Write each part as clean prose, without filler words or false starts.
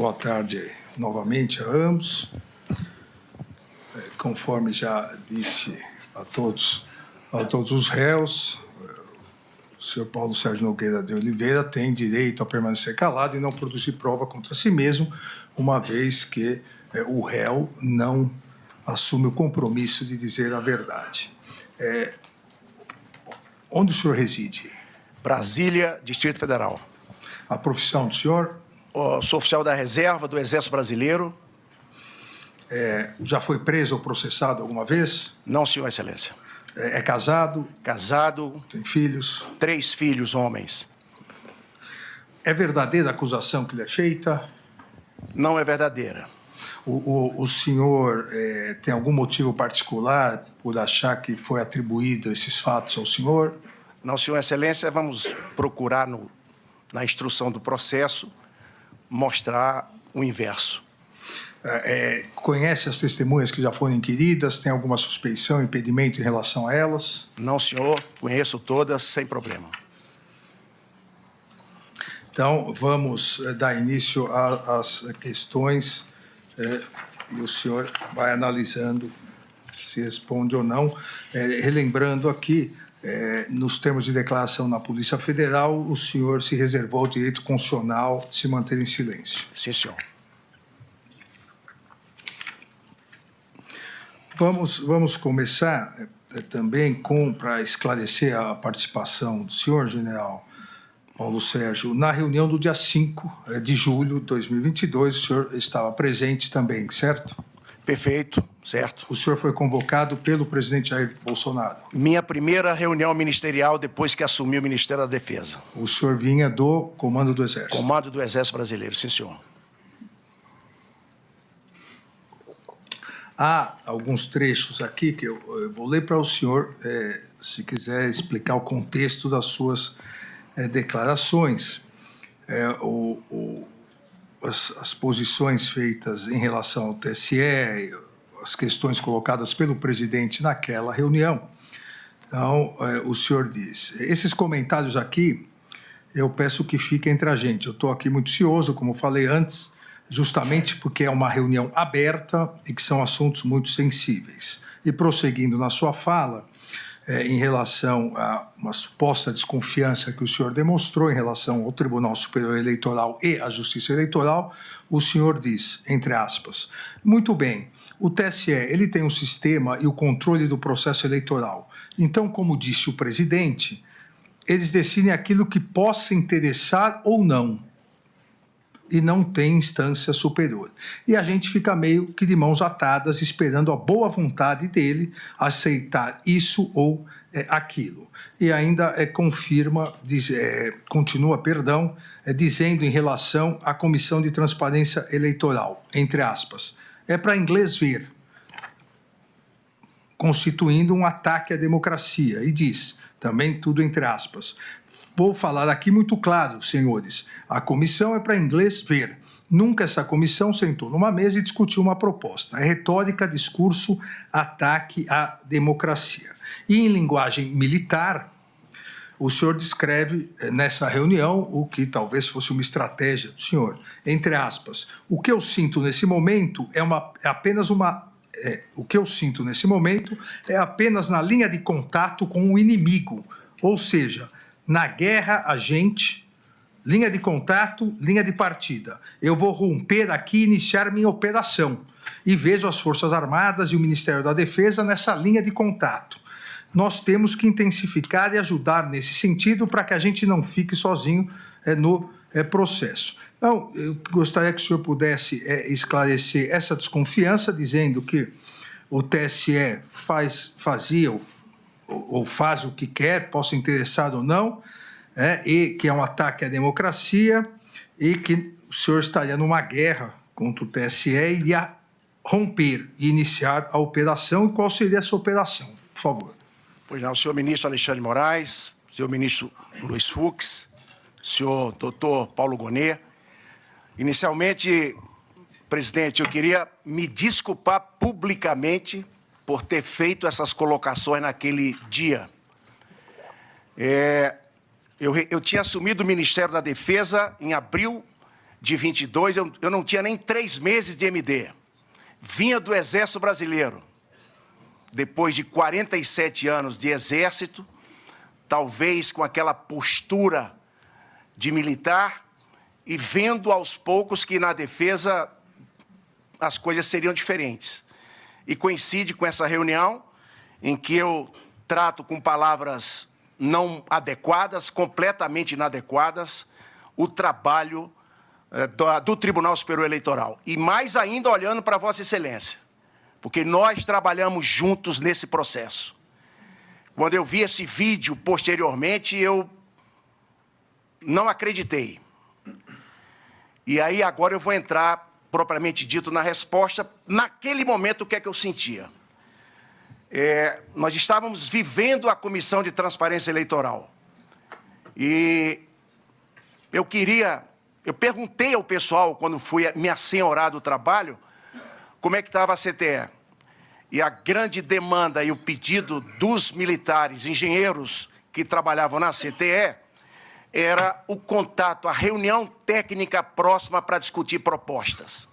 Boa tarde novamente a ambos. Conforme já disse a todos os réus, o senhor Paulo Sérgio Nogueira de Oliveira tem direito a permanecer calado e não produzir prova contra si mesmo, uma vez que o réu não assume o compromisso de dizer a verdade. Onde o senhor reside? Brasília, Distrito Federal. A profissão do senhor? Sou oficial da reserva do Exército Brasileiro. Já foi preso ou processado alguma vez? Não, senhor Excelência. É casado? Casado. Tem filhos? 3 filhos, homens. É verdadeira a acusação que lhe é feita? Não é verdadeira. O senhor tem algum motivo particular por achar que foi atribuído esses fatos ao senhor? Não, senhor Excelência, vamos procurar na instrução do processo mostrar o inverso. Conhece as testemunhas que já foram inquiridas? Tem alguma suspeição, impedimento em relação a elas? Não, senhor. Conheço todas, sem problema. Então, vamos dar início às questões e o senhor vai analisando se responde ou não. Relembrando aqui, nos termos de declaração na Polícia Federal, o senhor se reservou o direito constitucional de se manter em silêncio. Sim, senhor. Vamos começar também para esclarecer a participação do senhor general Paulo Sérgio na reunião do dia 5 de julho de 2022. O senhor estava presente também, certo? Perfeito, certo. O senhor foi convocado pelo presidente Jair Bolsonaro. Minha primeira reunião ministerial depois que assumi o Ministério da Defesa. O senhor vinha do Comando do Exército. Comando do Exército Brasileiro, sim, senhor. Há alguns trechos aqui que eu vou ler para o senhor, se quiser explicar o contexto das suas declarações. As posições feitas em relação ao TSE, as questões colocadas pelo presidente naquela reunião. Então, o senhor diz, esses comentários aqui, eu peço que fiquem entre a gente. Eu estou aqui muito cioso, como falei antes, justamente porque é uma reunião aberta e que são assuntos muito sensíveis. E prosseguindo na sua fala, em relação a uma suposta desconfiança que o senhor demonstrou em relação ao Tribunal Superior Eleitoral e à Justiça Eleitoral, o senhor diz, entre aspas, muito bem, o TSE ele tem um sistema e o controle do processo eleitoral. Então, como disse o presidente, eles decidem aquilo que possa interessar ou não, e não tem instância superior. E a gente fica meio que de mãos atadas, esperando a boa vontade dele aceitar isso ou aquilo. E ainda continua, dizendo em relação à Comissão de Transparência Eleitoral, entre aspas, é para inglês ver, constituindo um ataque à democracia, e diz, também tudo entre aspas, vou falar aqui muito claro, senhores, a comissão é para inglês ver. Nunca essa comissão sentou numa mesa e discutiu uma proposta. É retórica, discurso, ataque à democracia. E em linguagem militar, o senhor descreve nessa reunião o que talvez fosse uma estratégia do senhor. Entre aspas, o que eu sinto nesse momento é apenas na linha de contato com o inimigo, ou seja, na guerra a gente, linha de contato, linha de partida. Eu vou romper aqui e iniciar minha operação e vejo as Forças Armadas e o Ministério da Defesa nessa linha de contato. Nós temos que intensificar e ajudar nesse sentido para que a gente não fique sozinho no processo. Então, eu gostaria que o senhor pudesse esclarecer essa desconfiança, dizendo que o TSE fazia ou faz o que quer, possa interessar ou não, e que é um ataque à democracia, e que o senhor estaria numa guerra contra o TSE e iria romper e iniciar a operação. E qual seria essa operação? Por favor. Pois não, senhor ministro Alexandre Moraes, senhor ministro Luiz Fux, senhor doutor Paulo Gonet. Inicialmente, presidente, eu queria me desculpar publicamente por ter feito essas colocações naquele dia. Eu tinha assumido o Ministério da Defesa em abril de 22, eu não tinha nem 3 meses de MD. Vinha do Exército Brasileiro. Depois de 47 anos de Exército, talvez com aquela postura de militar, e vendo aos poucos que na defesa as coisas seriam diferentes. E coincide com essa reunião em que eu trato com palavras não adequadas, completamente inadequadas, o trabalho do Tribunal Superior Eleitoral. E mais ainda olhando para Vossa Excelência, porque nós trabalhamos juntos nesse processo. Quando eu vi esse vídeo posteriormente, eu não acreditei. E aí agora eu vou entrar, propriamente dito, na resposta. Naquele momento, o que é que eu sentia? Nós estávamos vivendo a Comissão de Transparência Eleitoral. E eu perguntei ao pessoal, quando fui me assenhorar do trabalho, como é que estava a CTE. E a grande demanda e o pedido dos militares, engenheiros que trabalhavam na CTE, era o contato, a reunião técnica próxima para discutir propostas.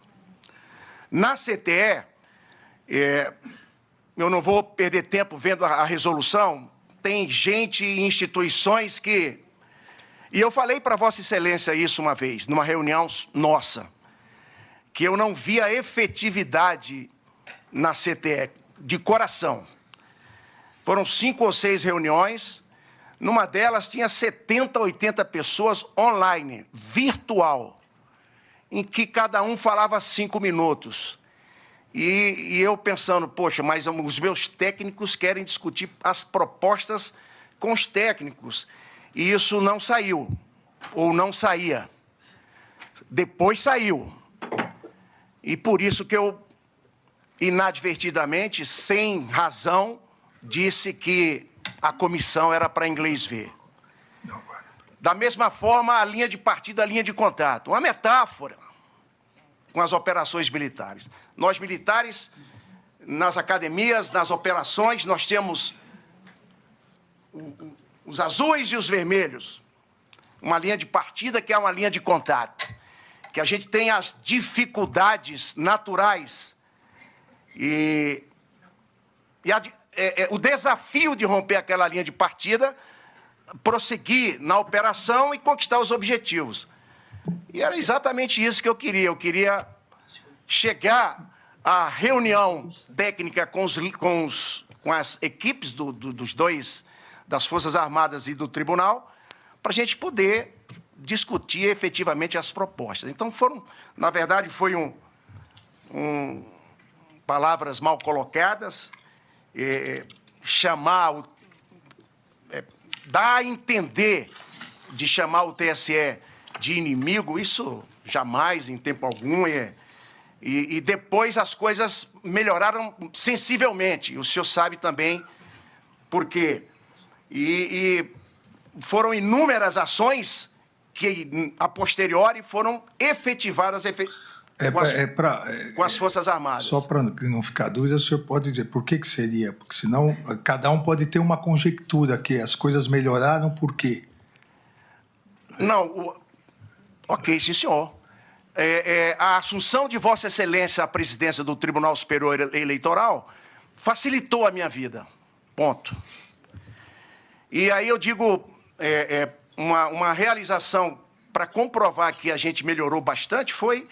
Na CTE, eu não vou perder tempo vendo a resolução, tem gente e instituições que... E eu falei para Vossa Excelência isso uma vez, numa reunião nossa, que eu não via efetividade na CTE, de coração. Foram 5 ou 6 reuniões, numa delas tinha 70, 80 pessoas online, virtual, em que cada um falava 5 minutos. E eu pensando, poxa, mas os meus técnicos querem discutir as propostas com os técnicos. E isso não saiu, ou não saía. Depois saiu. E por isso que eu, inadvertidamente, sem razão, disse que a comissão era para inglês ver. Da mesma forma, a linha de partida, a linha de contato. Uma metáfora com as operações militares. Nós, militares, nas academias, nas operações, nós temos os azuis e os vermelhos. Uma linha de partida que é uma linha de contato. Que a gente tem as dificuldades naturais e o desafio de romper aquela linha de partida, prosseguir na operação e conquistar os objetivos. E era exatamente isso que eu queria. Eu queria chegar à reunião técnica com as equipes das Forças Armadas e do Tribunal, para a gente poder discutir efetivamente as propostas. Então, na verdade, foi palavras mal colocadas, dar a entender de chamar o TSE de inimigo, isso jamais, em tempo algum, e depois as coisas melhoraram sensivelmente, o senhor sabe também por quê. E foram inúmeras ações que, a posteriori, foram efetivadas com as Forças Armadas. Só para não ficar dúvida, o senhor pode dizer por que seria? Porque senão cada um pode ter uma conjectura que as coisas melhoraram, por quê? Não, ok, sim, senhor. A assunção de Vossa Excelência à presidência do Tribunal Superior Eleitoral facilitou a minha vida, ponto. E aí eu digo, uma realização para comprovar que a gente melhorou bastante foi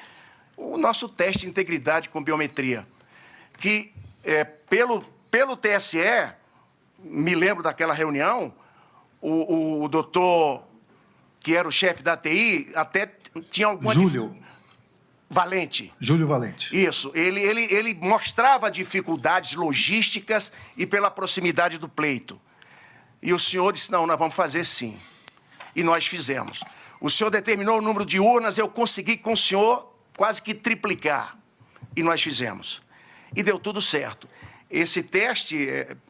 o nosso teste de integridade com biometria, que pelo TSE, me lembro daquela reunião, o doutor, que era o chefe da TI, até tinha alguma... Júlio Valente. Isso. Ele mostrava dificuldades logísticas e pela proximidade do pleito. E o senhor disse, não, nós vamos fazer sim. E nós fizemos. O senhor determinou o número de urnas, eu consegui com o senhor quase que triplicar. E nós fizemos. E deu tudo certo. Esse teste,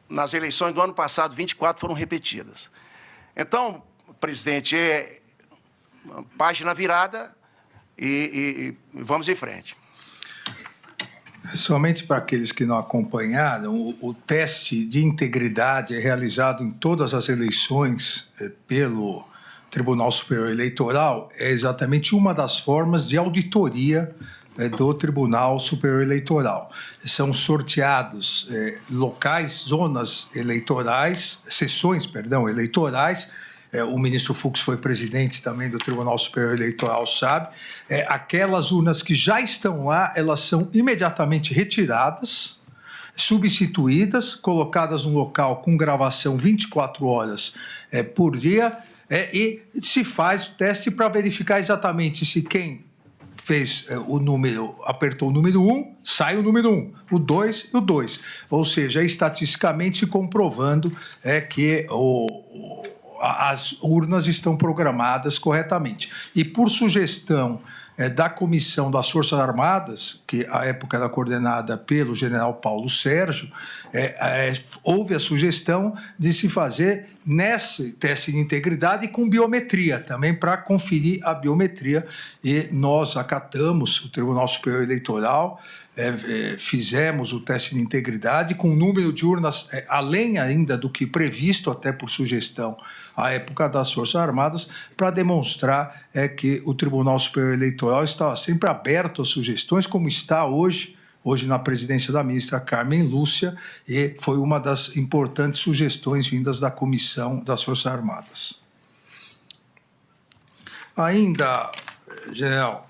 nas eleições do ano passado, 24 foram repetidas. Então, presidente, página virada e vamos em frente. Somente para aqueles que não acompanharam, o teste de integridade é realizado em todas as eleições pelo Tribunal Superior Eleitoral é exatamente uma das formas de auditoria do Tribunal Superior Eleitoral. São sorteados locais, zonas eleitorais, sessões, perdão, eleitorais. O ministro Fux foi presidente também do Tribunal Superior Eleitoral, sabe? Aquelas urnas que já estão lá, elas são imediatamente retiradas, substituídas, colocadas num local com gravação 24 horas por dia, e se faz o teste para verificar exatamente se quem fez o número, apertou o número 1, sai o número 1, o 2 e o 2. Ou seja, estatisticamente comprovando que as urnas estão programadas corretamente. E por sugestão da Comissão das Forças Armadas, que à época era coordenada pelo general Paulo Sérgio, houve a sugestão de se fazer nesse teste de integridade com biometria, também para conferir a biometria, e nós acatamos, o Tribunal Superior Eleitoral, fizemos o teste de integridade com um número de urnas além ainda do que previsto, até por sugestão à época das Forças Armadas, para demonstrar que o Tribunal Superior Eleitoral estava sempre aberto às sugestões, como está hoje na presidência da ministra Carmen Lúcia, e foi uma das importantes sugestões vindas da Comissão das Forças Armadas. Ainda, general,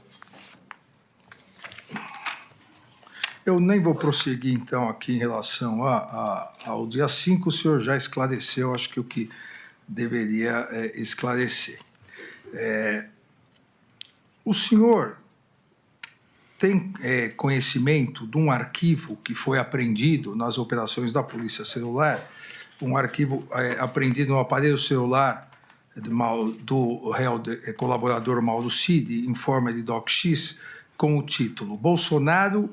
eu nem vou prosseguir, então, aqui em relação ao dia 5, o senhor já esclareceu, acho que o que deveria esclarecer. O senhor tem conhecimento de um arquivo que foi apreendido nas operações da Polícia Celular, um arquivo apreendido no aparelho celular do réu colaborador Mauro Cid, informe de DocX, com o título Bolsonaro,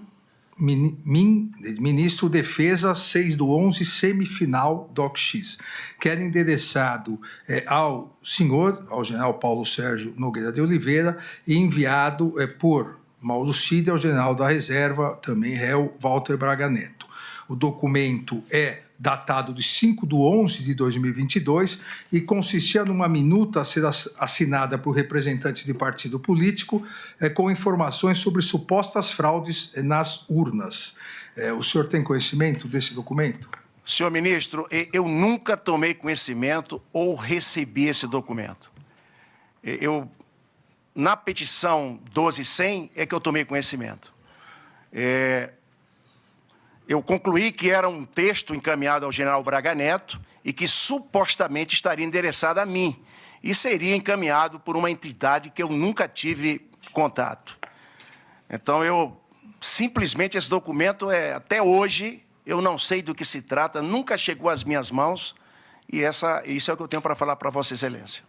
Ministro Defesa 6/11, semifinal DocX, que era endereçado ao general Paulo Sérgio Nogueira de Oliveira, e enviado por Mauro Cid ao general da reserva, também réu Walter Braga Neto. O documento é datado de 5/11/2022 e consistia numa minuta a ser assinada por representantes de partido político com informações sobre supostas fraudes nas urnas. O senhor tem conhecimento desse documento? Senhor ministro, eu nunca tomei conhecimento ou recebi esse documento. Na petição 12.100 é que eu tomei conhecimento. Eu concluí que era um texto encaminhado ao general Braga Neto e que supostamente estaria endereçado a mim e seria encaminhado por uma entidade que eu nunca tive contato. Então, simplesmente esse documento, até hoje, eu não sei do que se trata, nunca chegou às minhas mãos, e isso é o que eu tenho para falar para Vossa Excelência.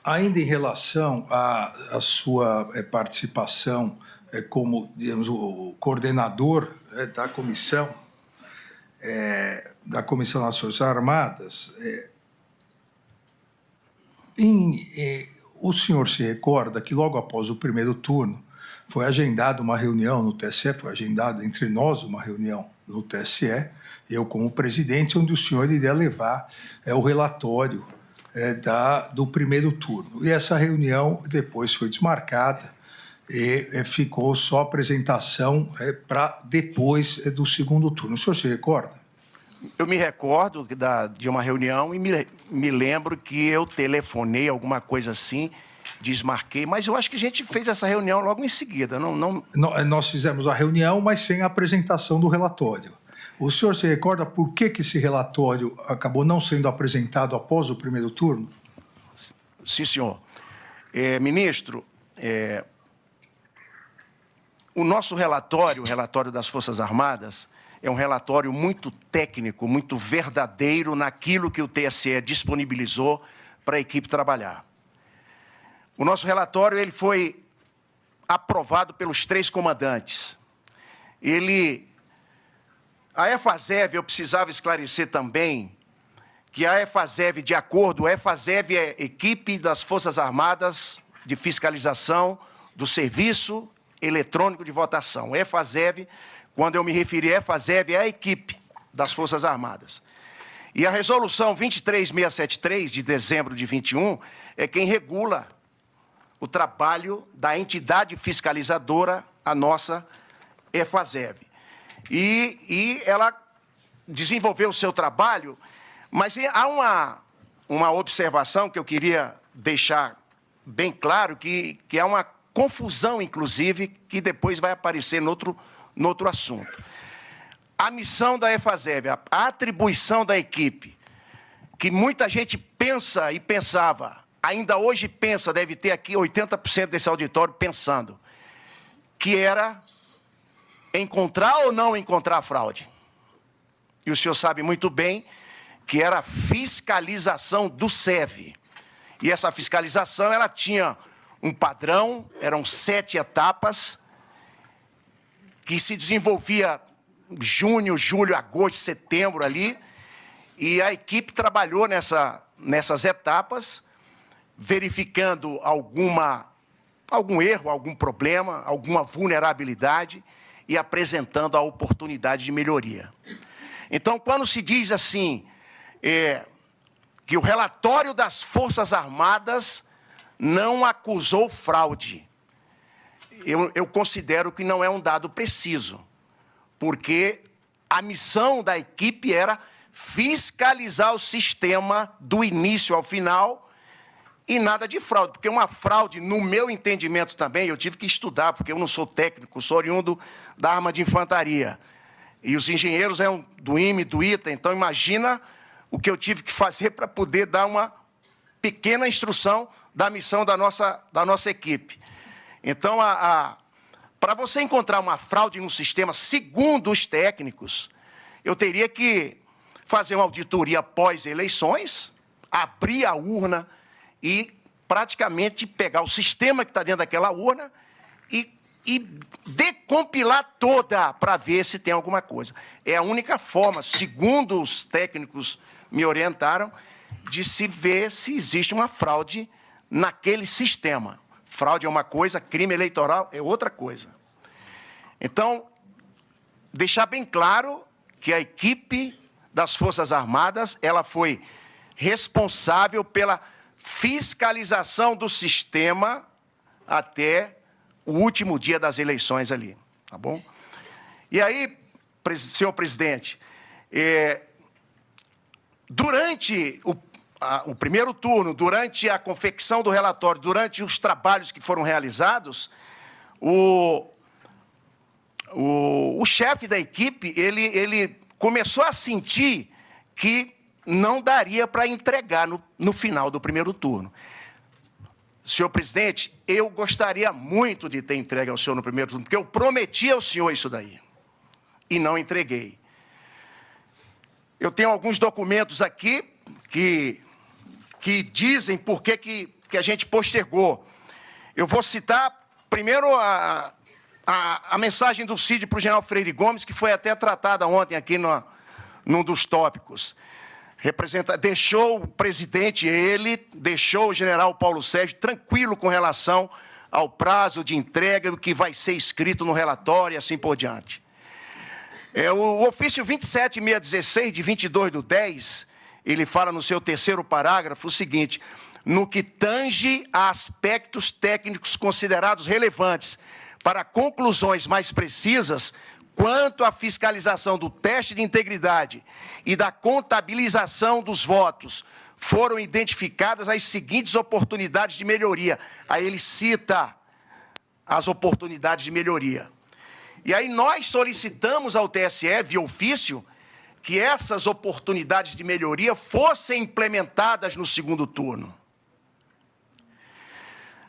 Ainda em relação à sua participação como, digamos, o coordenador da Comissão das Forças Armadas, o senhor se recorda que logo após o primeiro turno foi agendada uma reunião no TSE, foi agendada entre nós uma reunião no TSE, eu como presidente, onde o senhor iria levar o relatório do primeiro turno. E essa reunião depois foi desmarcada e ficou só a apresentação para depois do segundo turno. O senhor se recorda? Eu me recordo de uma reunião e me lembro que eu telefonei, alguma coisa assim, desmarquei, mas eu acho que a gente fez essa reunião logo em seguida. Nós fizemos a reunião, mas sem a apresentação do relatório. O senhor se recorda por que esse relatório acabou não sendo apresentado após o primeiro turno? Sim, senhor. Ministro, o nosso relatório, o relatório das Forças Armadas, é um relatório muito técnico, muito verdadeiro naquilo que o TSE disponibilizou para a equipe trabalhar. O nosso relatório ele foi aprovado pelos 3 comandantes. A EFASEV, eu precisava esclarecer também que a EFASEV, de acordo, a EFASEV é equipe das Forças Armadas de fiscalização do Serviço Eletrônico de Votação. EFASEV, quando eu me referi a EFASEV, é a equipe das Forças Armadas. E a resolução 23673, de dezembro de 21, é quem regula o trabalho da entidade fiscalizadora, a nossa EFASEV. E ela desenvolveu o seu trabalho, mas há uma observação que eu queria deixar bem claro, que é uma confusão, inclusive, que depois vai aparecer no outro assunto. A missão da EFASEV, a atribuição da equipe, que muita gente pensa e pensava, ainda hoje pensa, deve ter aqui 80% desse auditório pensando, que era encontrar ou não encontrar fraude. E o senhor sabe muito bem que era a fiscalização do SEV. E essa fiscalização, ela tinha um padrão, eram 7 etapas, que se desenvolvia junho, julho, agosto, setembro ali, e a equipe trabalhou nessas etapas, verificando algum erro, algum problema, alguma vulnerabilidade e apresentando a oportunidade de melhoria. Então, quando se diz assim, que o relatório das Forças Armadas não acusou fraude, eu considero que não é um dado preciso, porque a missão da equipe era fiscalizar o sistema do início ao final e nada de fraude, porque uma fraude, no meu entendimento também, eu tive que estudar, porque eu não sou técnico, sou oriundo da arma de infantaria, e os engenheiros eram do IME, do ITA, então imagina o que eu tive que fazer para poder dar uma pequena instrução da missão da nossa equipe. Então, para você encontrar uma fraude no sistema, segundo os técnicos, eu teria que fazer uma auditoria pós-eleições, abrir a urna e praticamente pegar o sistema que está dentro daquela urna e decompilar toda para ver se tem alguma coisa. É a única forma, segundo os técnicos me orientaram, de se ver se existe uma fraude naquele sistema. Fraude é uma coisa, crime eleitoral é outra coisa. Então, deixar bem claro que a equipe das Forças Armadas, ela foi responsável pela fiscalização do sistema até o último dia das eleições ali, tá bom? E aí, senhor presidente, durante o primeiro turno, durante a confecção do relatório, durante os trabalhos que foram realizados, o chefe da equipe, ele começou a sentir que não daria para entregar no final do primeiro turno. Senhor presidente, eu gostaria muito de ter entregue ao senhor no primeiro turno, porque eu prometi ao senhor isso daí, e não entreguei. Eu tenho alguns documentos aqui que dizem por que a gente postergou. Eu vou citar primeiro a mensagem do CID para o general Freire Gomes, que foi até tratada ontem aqui num dos tópicos. Deixou o presidente, deixou o general Paulo Sérgio tranquilo com relação ao prazo de entrega, o que vai ser escrito no relatório e assim por diante. O ofício 27616, de 22/10, ele fala no seu terceiro parágrafo o seguinte: no que tange a aspectos técnicos considerados relevantes para conclusões mais precisas, quanto à fiscalização do teste de integridade e da contabilização dos votos, foram identificadas as seguintes oportunidades de melhoria. Aí ele cita as oportunidades de melhoria. E aí nós solicitamos ao TSE, via ofício, que essas oportunidades de melhoria fossem implementadas no segundo turno.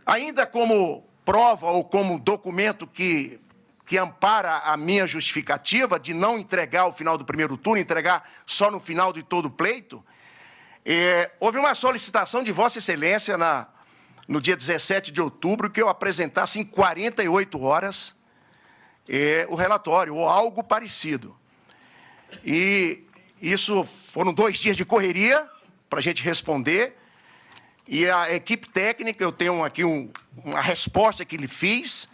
Ainda como prova ou como documento que ampara a minha justificativa de não entregar ao final do primeiro turno, entregar só no final de todo o pleito, houve uma solicitação de Vossa Excelência no dia 17 de outubro que eu apresentasse em 48 horas o relatório, ou algo parecido. E isso foram 2 dias de correria para a gente responder, e a equipe técnica, eu tenho aqui uma resposta que lhe fiz,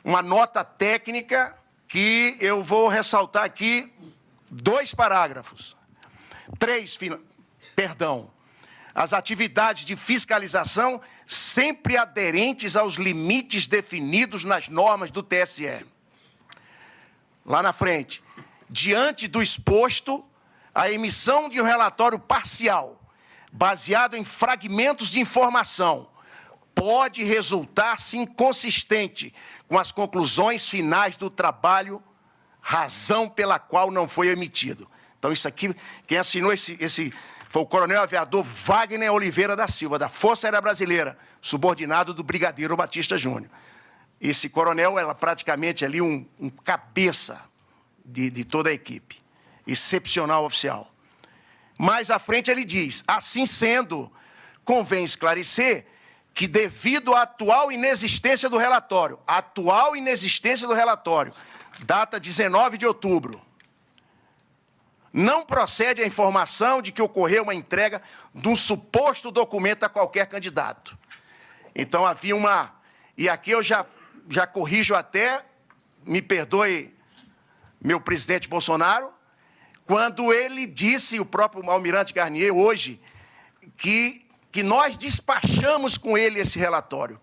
uma nota técnica que eu vou ressaltar aqui 2 parágrafos. 3, perdão. As atividades de fiscalização sempre aderentes aos limites definidos nas normas do TSE. Lá na frente, diante do exposto, a emissão de um relatório parcial, baseado em fragmentos de informação, pode resultar-se inconsistente com as conclusões finais do trabalho, razão pela qual não foi emitido. Então, isso aqui, quem assinou esse foi o coronel aviador Wagner Oliveira da Silva, da Força Aérea Brasileira, subordinado do brigadeiro Batista Júnior. Esse coronel era praticamente ali um cabeça de toda a equipe. Excepcional oficial. Mais à frente ele diz, assim sendo, convém esclarecer que devido à atual inexistência do relatório, data 19 de outubro, não procede a informação de que ocorreu uma entrega de um suposto documento a qualquer candidato. Então havia uma... E aqui eu já corrijo até, me perdoe, meu presidente Bolsonaro, quando ele disse, o próprio almirante Garnier, hoje, que nós despachamos com ele esse relatório.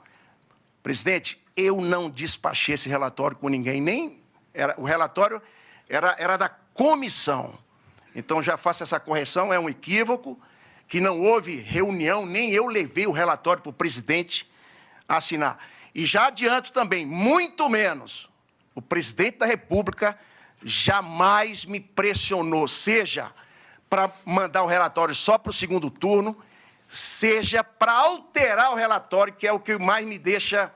Presidente, eu não despachei esse relatório com ninguém, o relatório era da comissão. Então, já faço essa correção, é um equívoco, que não houve reunião, nem eu levei o relatório para o presidente assinar. E já adianto também, muito menos, o presidente da República jamais me pressionou, seja para mandar o relatório só para o segundo turno, seja para alterar o relatório, que é o que mais me deixa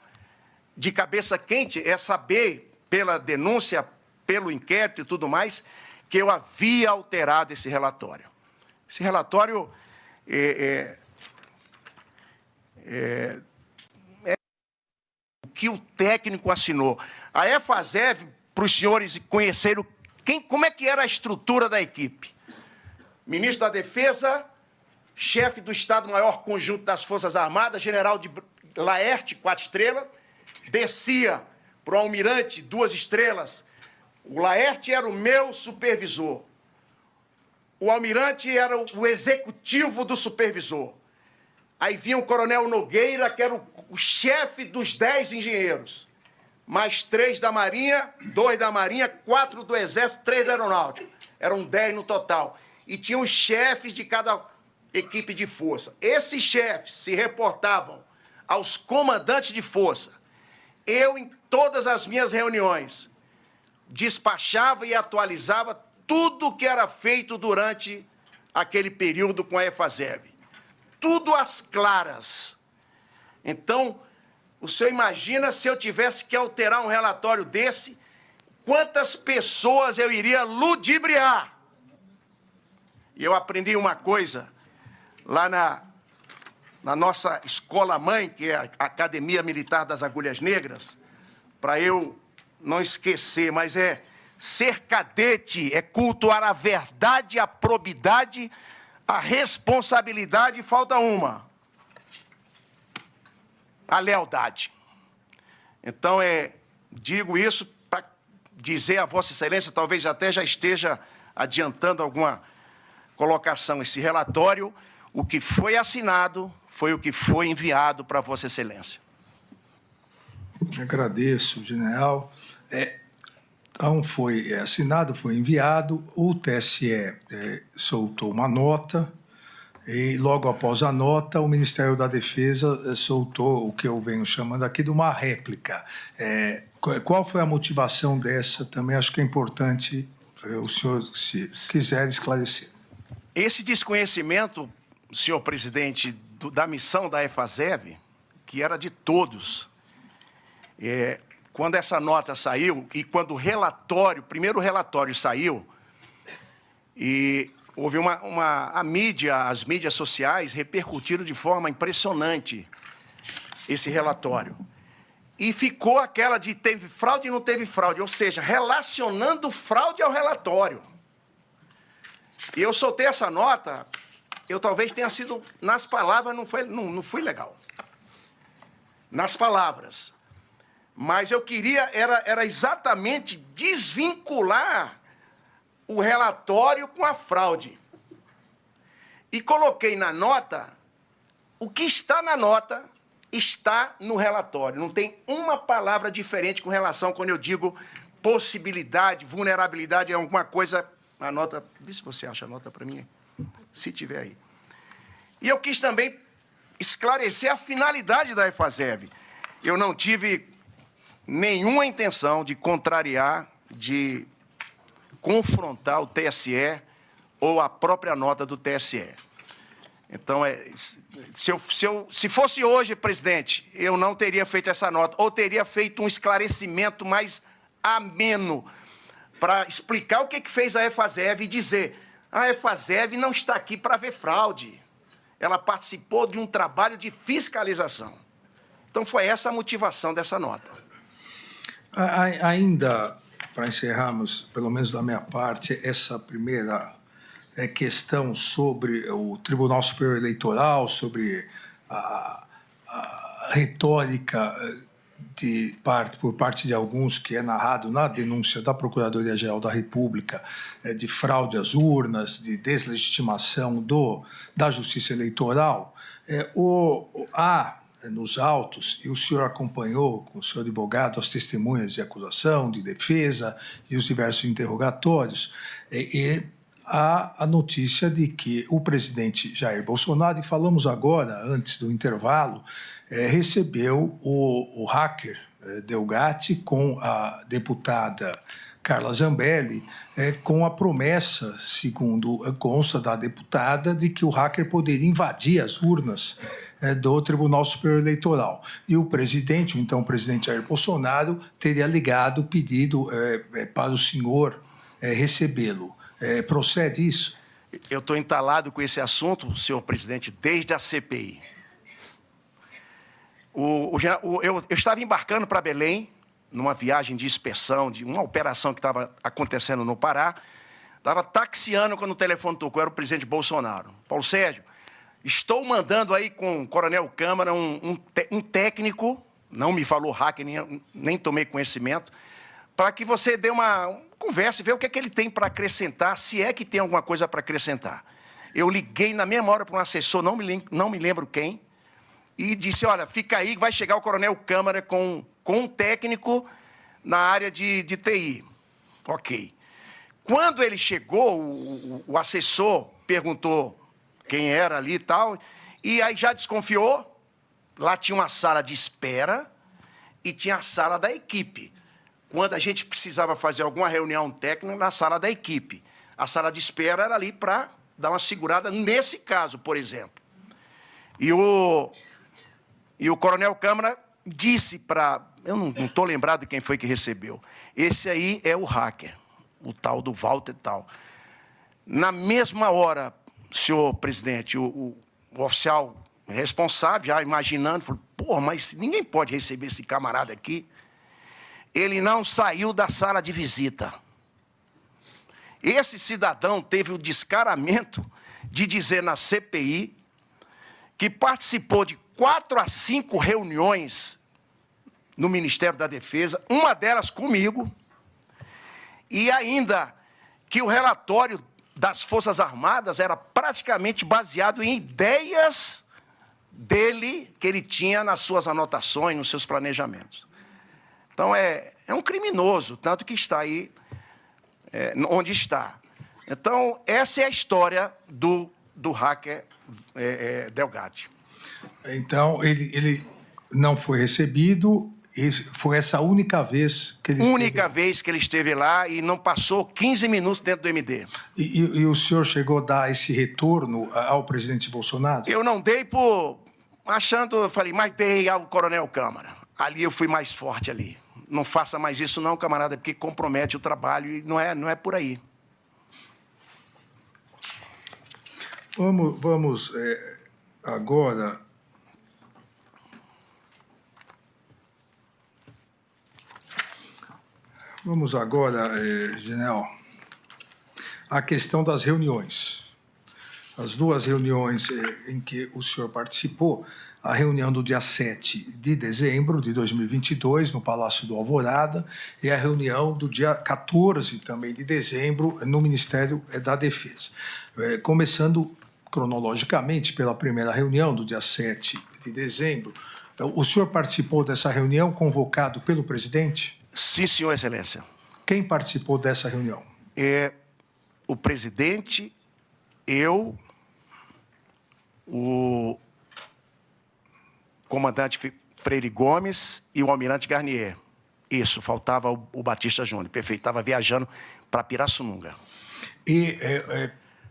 de cabeça quente, é saber, pela denúncia, pelo inquérito e tudo mais, que eu havia alterado esse relatório. Esse relatório é o que o técnico assinou. A EFASEV, para os senhores conhecerem como é que era a estrutura da equipe. Ministro da Defesa, chefe do Estado-Maior Conjunto das Forças Armadas, general de Laerte, 4 estrelas, descia para o almirante, 2 estrelas. O Laerte era o meu supervisor. O almirante era o executivo do supervisor. Aí vinha o coronel Nogueira, que era o chefe dos 10 engenheiros. Mais 3 da Marinha, 2 da Marinha, 4 do Exército, 3 da Aeronáutica. Eram 10 no total. E tinham os chefes de cada equipe de força. Esses chefes se reportavam aos comandantes de força. Eu, em todas as minhas reuniões, despachava e atualizava tudo o que era feito durante aquele período com a EFASEV. Tudo às claras. Então, o senhor imagina se eu tivesse que alterar um relatório desse, quantas pessoas eu iria ludibriar? E eu aprendi uma coisa lá na nossa escola-mãe, que é a Academia Militar das Agulhas Negras, para eu não esquecer, mas ser cadete é cultuar a verdade, a probidade, a responsabilidade, e falta uma: a lealdade. Então, digo isso para dizer a Vossa Excelência, talvez até já esteja adiantando alguma colocação, esse relatório, o que foi assinado foi o que foi enviado para Vossa Excelência. Agradeço, general. Então, foi assinado, foi enviado, o TSE soltou uma nota, e logo após a nota, o Ministério da Defesa soltou o que eu venho chamando aqui de uma réplica. Qual foi a motivação dessa? Também acho que é importante o senhor, se quiser, esclarecer. Esse desconhecimento, senhor presidente, da missão da EFASEV, que era de todos, quando essa nota saiu e quando o primeiro relatório saiu, e houve as mídias sociais repercutiram de forma impressionante esse relatório. E ficou aquela de teve fraude e não teve fraude, ou seja, relacionando fraude ao relatório. E eu soltei essa nota, eu talvez tenha sido, nas palavras, não fui legal. Nas palavras. Mas eu queria, era exatamente desvincular o relatório com a fraude. E coloquei na nota, o que está na nota está no relatório. Não tem uma palavra diferente com relação quando eu digo possibilidade, vulnerabilidade, é alguma coisa. A nota, vê se você acha a nota para mim, se tiver aí. E eu quis também esclarecer a finalidade da EFASEV. Eu não tive nenhuma intenção de contrariar, de confrontar o TSE ou a própria nota do TSE. Então, se fosse hoje, presidente, eu não teria feito essa nota, ou teria feito um esclarecimento mais ameno para explicar o que fez a EFASEV e dizer: a EFASEV não está aqui para ver fraude. Ela participou de um trabalho de fiscalização. Então, foi essa a motivação dessa nota. Ainda, para encerrarmos, pelo menos da minha parte, essa primeira questão sobre o Tribunal Superior Eleitoral, sobre a retórica por parte de alguns, que é narrado na denúncia da Procuradoria-Geral da República, de fraude às urnas, de deslegitimação da Justiça Eleitoral, há nos autos, e o senhor acompanhou com o seu advogado as testemunhas de acusação, de defesa e os diversos interrogatórios, há a notícia de que o presidente Jair Bolsonaro, e falamos agora, antes do intervalo, recebeu o hacker Delgatti com a deputada Carla Zambelli, com a promessa, segundo consta da deputada, de que o hacker poderia invadir as urnas do Tribunal Superior Eleitoral. E o presidente, o então presidente Jair Bolsonaro, teria ligado, pedido para o senhor recebê-lo. Procede isso? Eu estou entalado com esse assunto, senhor presidente, desde a CPI. Eu estava embarcando para Belém, numa viagem de inspeção, de uma operação que estava acontecendo no Pará. Estava taxiando quando o telefone tocou, era o presidente Bolsonaro. Paulo Sérgio, estou mandando aí com o coronel Câmara um técnico, não me falou hacker, nem tomei conhecimento, para que você dê uma conversa e veja o que é que ele tem para acrescentar, se é que tem alguma coisa para acrescentar. Eu liguei na mesma hora para um assessor, não me lembro quem, e disse: olha, fica aí, vai chegar o coronel Câmara com um técnico na área de TI. Ok. Quando ele chegou, o assessor perguntou quem era ali e tal, e aí já desconfiou. Lá tinha uma sala de espera e tinha a sala da equipe. Quando a gente precisava fazer alguma reunião técnica, na sala da equipe. A sala de espera era ali para dar uma segurada, nesse caso, por exemplo. E o coronel Câmara disse para... Eu não estou lembrado de quem foi que recebeu. Esse aí é o hacker, o tal do Walter e tal. Na mesma hora, senhor presidente, o oficial responsável, já imaginando, falou: pô, mas ninguém pode receber esse camarada aqui. Ele não saiu da sala de visita. Esse cidadão teve o descaramento de dizer na CPI que participou de 4 a 5 reuniões no Ministério da Defesa, uma delas comigo, e ainda que o relatório das Forças Armadas era praticamente baseado em ideias dele, que ele tinha nas suas anotações, nos seus planejamentos. Então, é um criminoso, tanto que está aí onde está. Então, essa é a história do hacker Delgatti. Então, ele não foi recebido, foi essa única vez que ele esteve... Única vez que ele esteve lá e não passou 15 minutos dentro do MD. E o senhor chegou a dar esse retorno ao presidente Bolsonaro? Eu não dei eu falei, mas dei ao coronel Câmara. Ali eu fui mais forte ali. Não faça mais isso não, camarada, porque compromete o trabalho e não é por aí. Vamos agora... Vamos agora, general, à questão das reuniões. as duas reuniões em que o senhor participou, a reunião do dia 7 de dezembro de 2022, no Palácio do Alvorada, e a reunião do dia 14 também de dezembro, no Ministério da Defesa. Começando cronologicamente pela primeira reunião do dia 7 de dezembro, o senhor participou dessa reunião convocado pelo presidente? Sim, senhor, excelência. Quem participou dessa reunião? O presidente, eu, o comandante Freire Gomes e o almirante Garnier. Isso, faltava o Batista Júnior. Perfeito, estava viajando para Pirassununga. E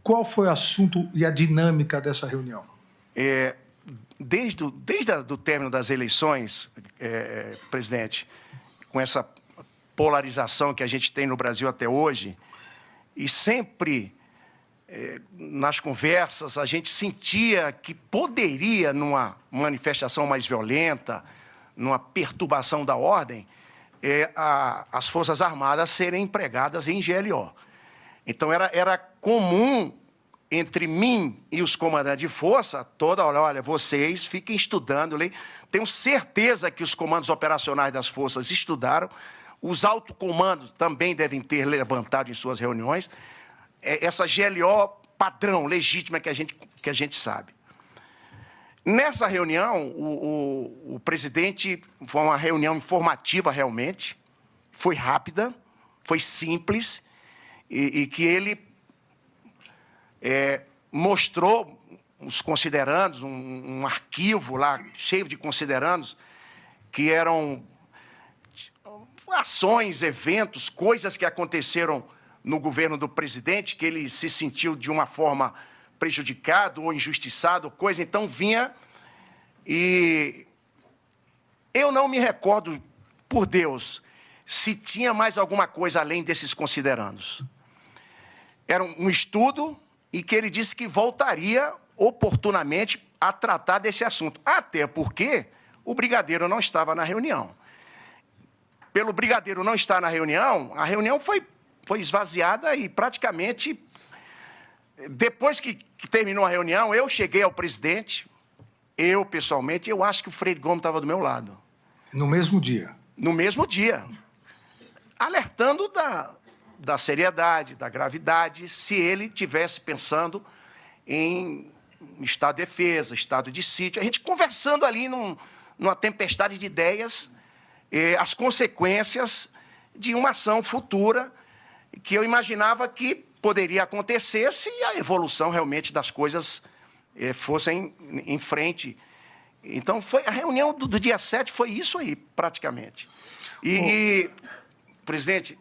qual foi o assunto e a dinâmica dessa reunião? Desde o término das eleições, presidente, com essa polarização que a gente tem no Brasil até hoje, e sempre nas conversas a gente sentia que poderia, numa manifestação mais violenta, numa perturbação da ordem, as Forças Armadas serem empregadas em GLO. Então, era comum entre mim e os comandantes de força, toda hora, olha, vocês fiquem estudando. Tenho certeza que os comandos operacionais das forças estudaram, os altocomandos também devem ter levantado em suas reuniões essa GLO padrão, legítima, que a gente sabe. Nessa reunião, o presidente, foi uma reunião informativa realmente, foi rápida, foi simples, e que ele mostrou os considerandos, um arquivo lá cheio de considerandos, que eram ações, eventos, coisas que aconteceram no governo do presidente, que ele se sentiu de uma forma prejudicado ou injustiçado, coisa, então vinha, e eu não me recordo, por Deus, se tinha mais alguma coisa além desses considerandos. Era um estudo e que ele disse que voltaria oportunamente a tratar desse assunto, até porque o brigadeiro não estava na reunião. Pelo brigadeiro não estar na reunião, a reunião foi esvaziada e praticamente, depois que terminou a reunião, eu cheguei ao presidente, eu pessoalmente, eu acho que o Freire Gomes estava do meu lado. No mesmo dia? No mesmo dia, alertando da seriedade, da gravidade, se ele tivesse pensando em estado de defesa, estado de sítio, a gente conversando ali numa tempestade de ideias, as consequências de uma ação futura que eu imaginava que poderia acontecer se a evolução realmente das coisas fossem em frente. Então, a reunião do dia 7 foi isso aí, praticamente. Presidente,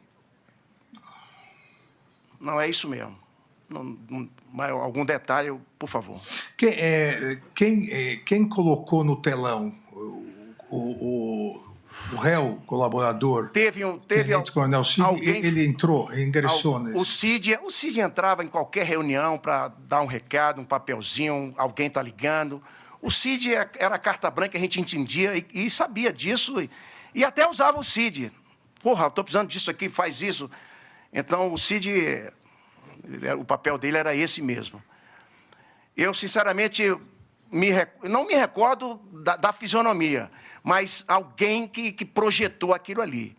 não é isso mesmo. Algum detalhe, por favor. Quem colocou no telão o réu colaborador, Tenente Coronel Cid, ele ingressou nesse? O Cid entrava em qualquer reunião para dar um recado, um papelzinho, alguém está ligando. O Cid era carta branca, a gente entendia e sabia disso, e até usava o Cid. Porra, estou precisando disso aqui, faz isso. Então, o Cid, o papel dele era esse mesmo. Eu, sinceramente, não me recordo da fisionomia, mas alguém que projetou aquilo ali.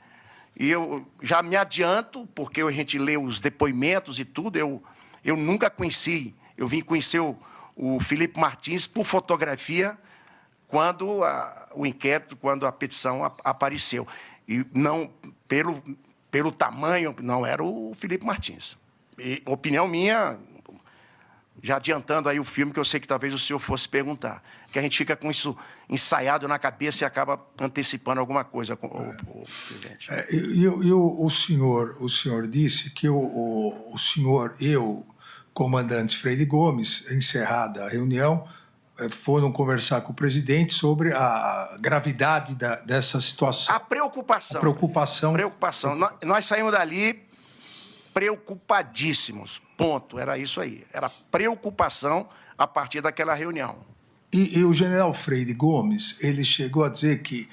E eu já me adianto, porque a gente lê os depoimentos e tudo, eu nunca conheci, eu vim conhecer o Felipe Martins por fotografia quando o inquérito, quando a petição apareceu. E não, pelo tamanho, não era o Felipe Martins. E, opinião minha, já adiantando aí o filme, que eu sei que talvez o senhor fosse perguntar, que a gente fica com isso ensaiado na cabeça e acaba antecipando alguma coisa, presidente. E o senhor disse que o senhor, comandante Freire Gomes, encerrada a reunião, foram conversar com o presidente sobre a gravidade dessa situação. A preocupação. Preocupação. Nós saímos dali preocupadíssimos. Ponto. Era isso aí. Era preocupação a partir daquela reunião. E o general Freire Gomes, ele chegou a dizer que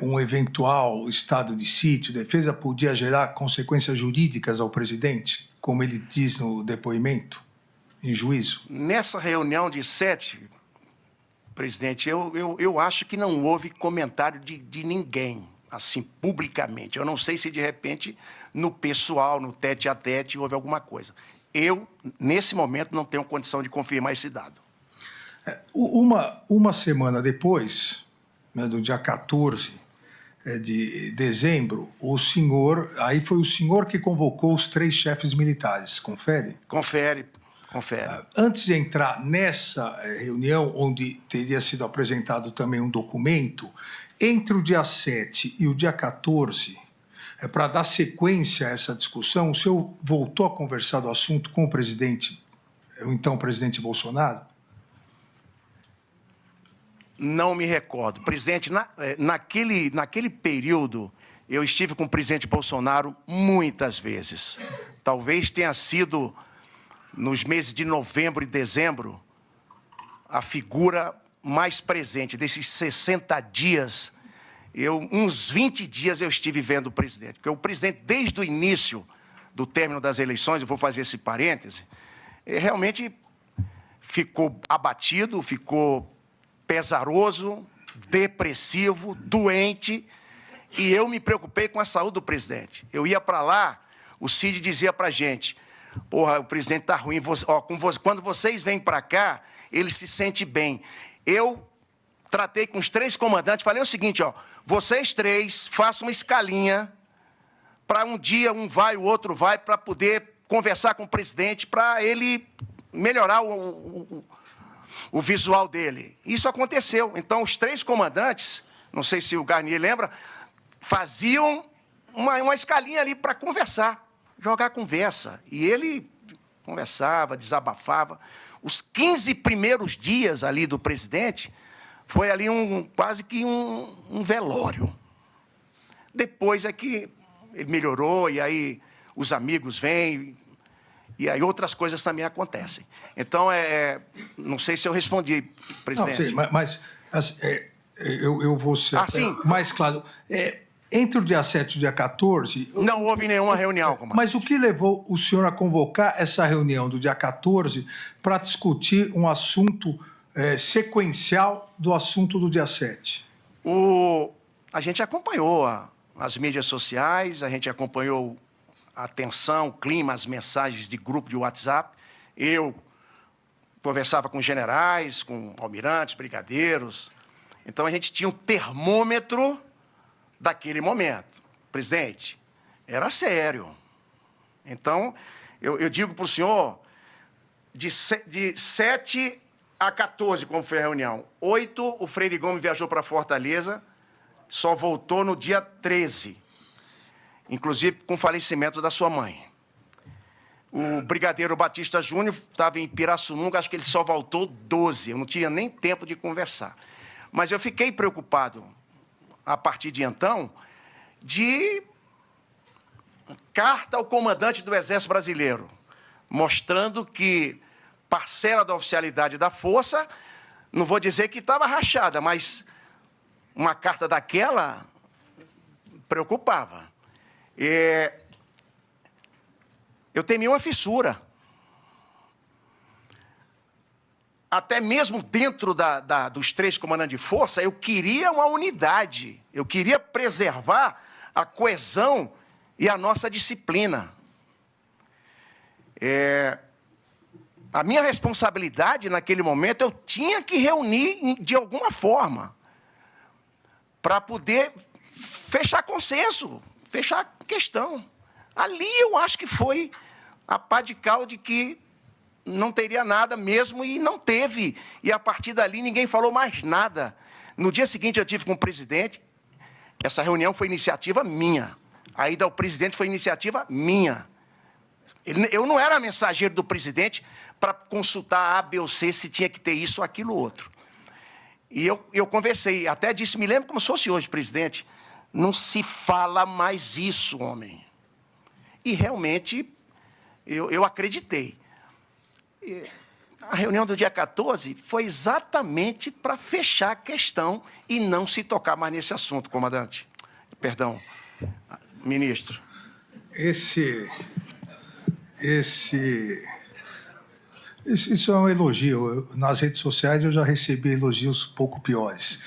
um eventual estado de sítio, defesa, podia gerar consequências jurídicas ao presidente, como ele diz no depoimento? em juízo? Nessa reunião de 7, presidente, eu acho que não houve comentário de ninguém, assim, publicamente. Eu não sei se, de repente, no pessoal, no tete-a-tete, houve alguma coisa. Eu, nesse momento, não tenho condição de confirmar esse dado. Uma semana depois, né, do dia 14 de dezembro, aí foi o senhor que convocou os 3 chefes militares, confere? Confere. Antes de entrar nessa reunião, onde teria sido apresentado também um documento, entre o dia 7 e o dia 14, para dar sequência a essa discussão, o senhor voltou a conversar do assunto com o presidente, o então presidente Bolsonaro? Não me recordo. Presidente, naquele período, eu estive com o presidente Bolsonaro muitas vezes. Talvez tenha sido, nos meses de novembro e dezembro, a figura mais presente. Desses 60 dias, uns 20 dias eu estive vendo o presidente. Porque o presidente, desde o início do término das eleições, eu vou fazer esse parêntese, realmente ficou abatido, ficou pesaroso, depressivo, doente, e eu me preocupei com a saúde do presidente. Eu ia para lá, o Cid dizia para a gente, porra, o presidente está ruim, quando vocês vêm para cá, ele se sente bem. Eu tratei com os 3 comandantes, falei o seguinte, vocês 3 façam uma escalinha, para um dia um vai, o outro vai, para poder conversar com o presidente, para ele melhorar o visual dele. Isso aconteceu. Então, os 3 comandantes, não sei se o Garnier lembra, faziam uma escalinha ali para conversar, jogar conversa. E ele conversava, desabafava. Os 15 primeiros dias ali do presidente foi ali quase que um velório. Depois é que ele melhorou, e aí os amigos vêm, e aí outras coisas também acontecem. Então, não sei se eu respondi, presidente. Não, sim, mas eu vou ser mais claro. Entre o dia 7 e o dia 14... Não houve nenhuma reunião, comandante. Mas o que levou o senhor a convocar essa reunião do dia 14 para discutir um assunto sequencial do assunto do dia 7? A gente acompanhou as mídias sociais, a gente acompanhou a tensão, o clima, as mensagens de grupo de WhatsApp. Eu conversava com generais, com almirantes, brigadeiros. Então, a gente tinha um termômetro daquele momento. Presidente, era sério. Então, eu digo para o senhor, de 7 a 14, como foi a reunião, 8, o Freire Gomes viajou para Fortaleza, só voltou no dia 13, inclusive com o falecimento da sua mãe. O brigadeiro Batista Júnior estava em Pirassununga, acho que ele só voltou 12, eu não tinha nem tempo de conversar. Mas eu fiquei preocupado, a partir de então, de carta ao comandante do Exército Brasileiro, mostrando que parcela da oficialidade da força, não vou dizer que estava rachada, mas uma carta daquela preocupava. Eu temia uma fissura. Até mesmo dentro dos 3 comandantes de força, eu queria uma unidade. Eu queria preservar a coesão e a nossa disciplina. A minha responsabilidade naquele momento, eu tinha que reunir de alguma forma para poder fechar consenso, fechar questão. Ali eu acho que foi a pá de cal de que não teria nada mesmo, e não teve. E a partir dali ninguém falou mais nada. No dia seguinte eu tive com o presidente, essa reunião foi iniciativa minha. A ida ao presidente foi iniciativa minha. Eu não era mensageiro do presidente para consultar A, B ou C se tinha que ter isso ou aquilo ou outro. E eu conversei, até disse, me lembro como se fosse hoje, presidente, não se fala mais isso, homem. E realmente eu acreditei. A reunião do dia 14 foi exatamente para fechar a questão e não se tocar mais nesse assunto, comandante. Perdão, ministro. Isso é um elogio. Nas redes sociais eu já recebi elogios pouco piores.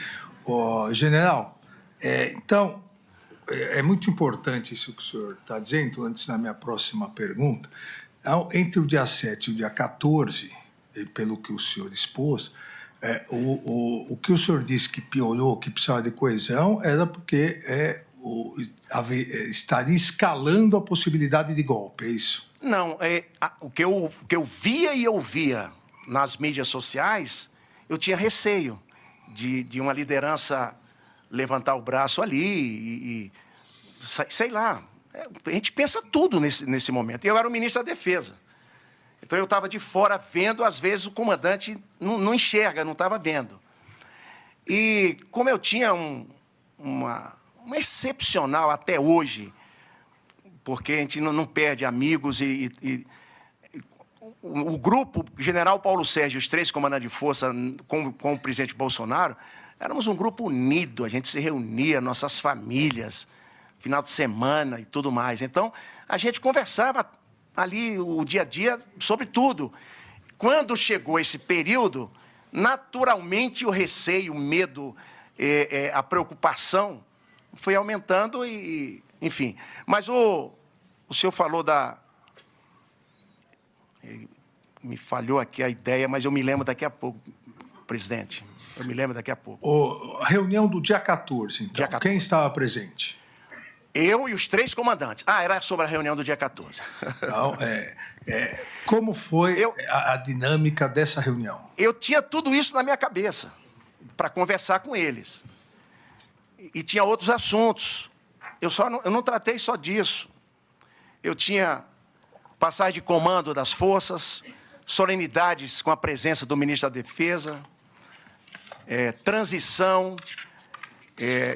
General, então, é muito importante isso que o senhor está dizendo, antes da minha próxima pergunta. Então, entre o dia 7 e o dia 14, pelo que o senhor expôs, o que o senhor disse que piorou, que precisava de coesão, era porque estaria escalando a possibilidade de golpe, é isso? Não, o que eu via e ouvia nas mídias sociais, eu tinha receio de uma liderança levantar o braço ali e sei lá. A gente pensa tudo nesse momento. Eu era o ministro da Defesa. Então, eu estava de fora vendo, às vezes o comandante não enxerga, não estava vendo. E como eu tinha uma excepcional até hoje, porque a gente não perde amigos o grupo General Paulo Sérgio, os 3 comandantes de força com o presidente Bolsonaro, éramos um grupo unido, a gente se reunia, nossas famílias, final de semana e tudo mais. Então, a gente conversava ali o dia a dia sobre tudo. Quando chegou esse período, naturalmente o receio, o medo, a preocupação foi aumentando enfim. Mas o senhor falou me falhou aqui a ideia, mas eu me lembro daqui a pouco, presidente. Eu me lembro daqui a pouco. A reunião do dia 14, então. Dia 14. Quem estava presente? Eu e os 3 comandantes. Era sobre a reunião do dia 14. Então, como foi a dinâmica dessa reunião? Eu tinha tudo isso na minha cabeça para conversar com eles. E tinha outros assuntos. Eu não tratei só disso. Eu tinha passagem de comando das forças, solenidades com a presença do ministro da Defesa, transição,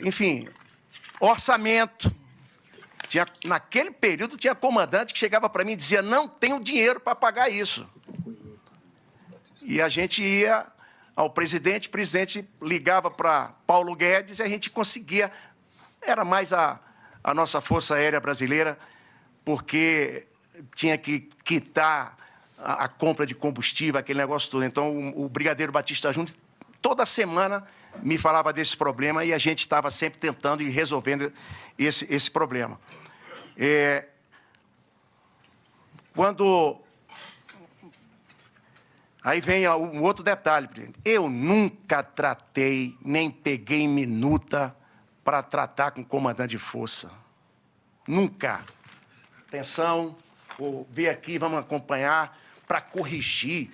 enfim, orçamento. Naquele período, tinha comandante que chegava para mim e dizia: não tenho dinheiro para pagar isso. E a gente ia ao presidente, o presidente ligava para Paulo Guedes e a gente conseguia. Era mais a nossa Força Aérea Brasileira, porque tinha que quitar a compra de combustível, aquele negócio todo. Então, o brigadeiro Batista Júnior, toda semana, me falava desse problema e a gente estava sempre tentando e resolvendo esse problema. Aí vem um outro detalhe, presidente. Eu nunca tratei, nem peguei minuta para tratar com comandante de força. Nunca. Atenção, vou ver aqui, vamos acompanhar, para corrigir,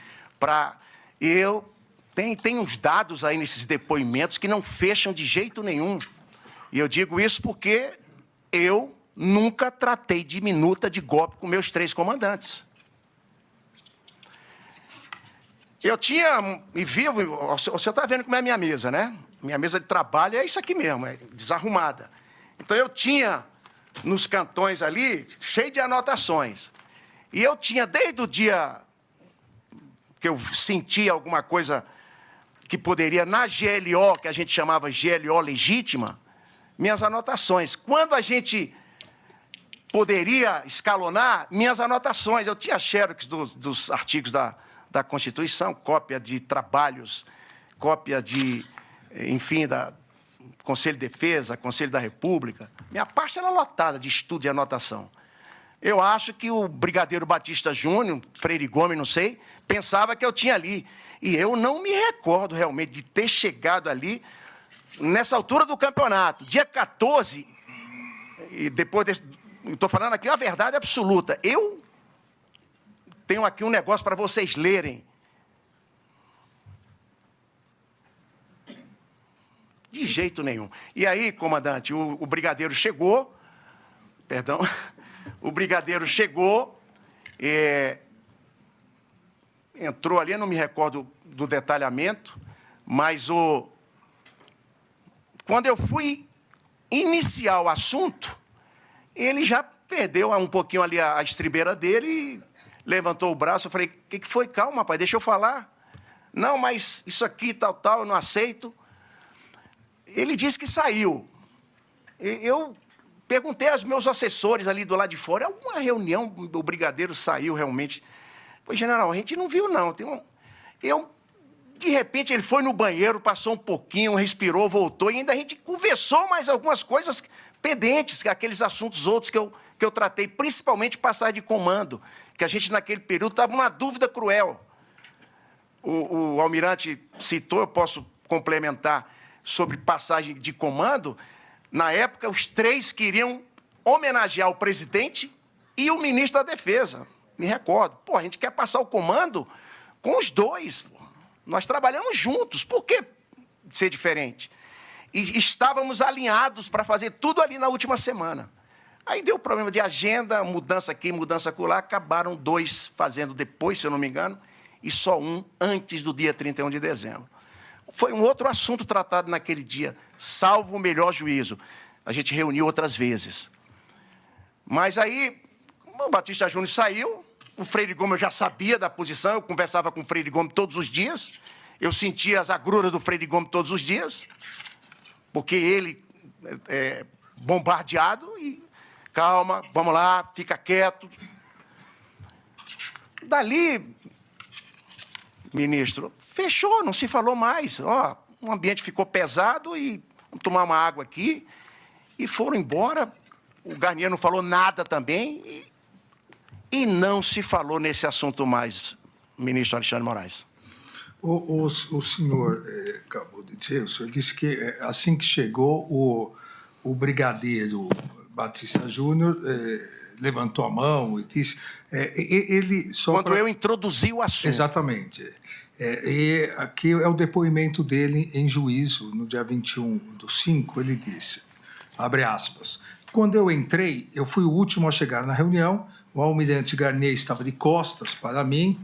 Tem uns dados aí nesses depoimentos que não fecham de jeito nenhum. E eu digo isso porque eu nunca tratei de minuta de golpe com meus 3 comandantes. Eu tinha, e vivo, o senhor está vendo como é a minha mesa, né? Minha mesa de trabalho é isso aqui mesmo, é desarrumada. Então, eu tinha, nos cantões ali, cheio de anotações. E eu tinha, desde o dia que eu sentia alguma coisa que poderia, na GLO, que a gente chamava GLO legítima, minhas anotações. Quando a gente poderia escalonar, minhas anotações. Eu tinha xerox dos artigos da Constituição, cópia de trabalhos, cópia de, enfim, da Conselho de Defesa, Conselho da República. Minha parte era lotada de estudo e anotação. Eu acho que o brigadeiro Batista Júnior, Freire Gomes, não sei, pensava que eu tinha ali. E eu não me recordo realmente de ter chegado ali nessa altura do campeonato. Dia 14, e depois desse, estou falando aqui uma verdade absoluta. Eu tenho aqui um negócio para vocês lerem. De jeito nenhum. E aí, comandante, o brigadeiro chegou, perdão, o brigadeiro chegou, entrou ali, eu não me recordo do detalhamento, mas quando eu fui iniciar o assunto, ele já perdeu um pouquinho ali a estribeira dele e levantou o braço. Eu falei: o que foi? Calma, rapaz, deixa eu falar. Não, mas isso aqui, tal, eu não aceito. Ele disse que saiu. Eu perguntei aos meus assessores ali do lado de fora, alguma reunião, o brigadeiro saiu realmente. Pois, general, a gente não viu, não. De repente, ele foi no banheiro, passou um pouquinho, respirou, voltou, e ainda a gente conversou mais algumas coisas pendentes, aqueles assuntos outros que eu tratei, principalmente passagem de comando, que a gente, naquele período, estava numa dúvida cruel. O almirante citou, eu posso complementar, sobre passagem de comando. Na época, os três queriam homenagear o presidente e o ministro da Defesa. Me recordo. Pô, a gente quer passar o comando com os dois. Pô. Nós trabalhamos juntos. Por que ser diferente? E estávamos alinhados para fazer tudo ali na última semana. Aí deu problema de agenda, mudança aqui, mudança acolá. Acabaram dois fazendo depois, se eu não me engano, e só um antes do dia 31 de dezembro. Foi um outro assunto tratado naquele dia, salvo o melhor juízo. A gente reuniu outras vezes. Mas aí, o Batista Júnior saiu, o Freire Gomes eu já sabia da posição, eu conversava com o Freire Gomes todos os dias, eu sentia as agruras do Freire Gomes todos os dias, porque ele é bombardeado e, calma, vamos lá, fica quieto. Dali, ministro, fechou, não se falou mais. Ó, o ambiente ficou pesado e vamos tomar uma água aqui. E foram embora. O Garnier não falou nada também. E não se falou nesse assunto mais, ministro Alexandre Moraes. O senhor acabou de dizer, o senhor disse que assim que chegou, o brigadeiro Batista Júnior levantou a mão e disse... ele só quando eu introduzi o assunto. Exatamente. E aqui é o depoimento dele em juízo, no dia 21/5, ele disse, abre aspas, quando eu entrei, eu fui o último a chegar na reunião, o almirante Garnier estava de costas para mim,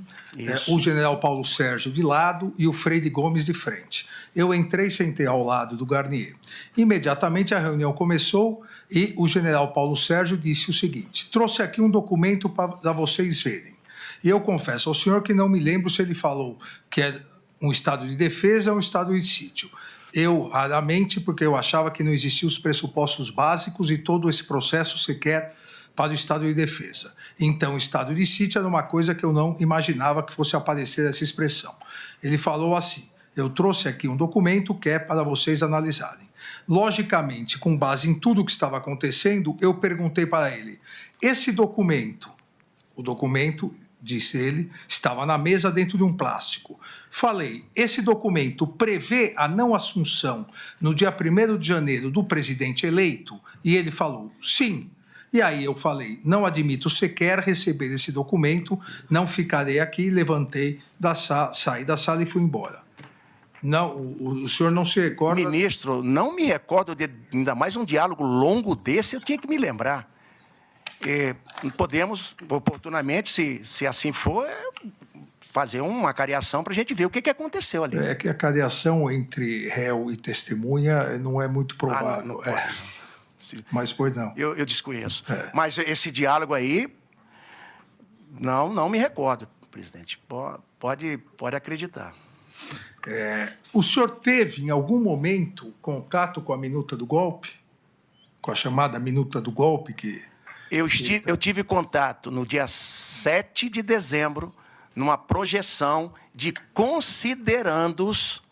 o general Paulo Sérgio de lado e o Freire Gomes de frente. Eu entrei e sentei ao lado do Garnier. Imediatamente a reunião começou e o general Paulo Sérgio disse o seguinte, trouxe aqui um documento para vocês verem. E eu confesso ao senhor que não me lembro se ele falou que é um estado de defesa ou um estado de sítio. Eu, raramente, porque eu achava que não existiam os pressupostos básicos e todo esse processo sequer para o estado de defesa. Então, o estado de sítio era uma coisa que eu não imaginava que fosse aparecer essa expressão. Ele falou assim, eu trouxe aqui um documento que é para vocês analisarem. Logicamente, com base em tudo o que estava acontecendo, eu perguntei para ele, esse documento, o documento, disse ele, estava na mesa dentro de um plástico. Falei, esse documento prevê a não assunção no dia 1º de janeiro do presidente eleito? E ele falou, sim. E aí eu falei, não admito sequer receber esse documento, não ficarei aqui, levantei, saí da sala e fui embora. Não, o senhor não se recorda... Ministro, não me recordo de ainda mais um diálogo longo desse, eu tinha que me lembrar. Podemos, oportunamente, se assim for, fazer uma cariação para a gente ver o que aconteceu ali. É que a cariação entre réu e testemunha não é muito provável. Não pode. Mas, pois não. Eu desconheço. Mas esse diálogo aí, não me recordo, presidente. Pode acreditar. O senhor teve, em algum momento, contato com a minuta do golpe? Com a chamada minuta do golpe que... Eu tive contato no dia 7 de dezembro, numa projeção de considerandos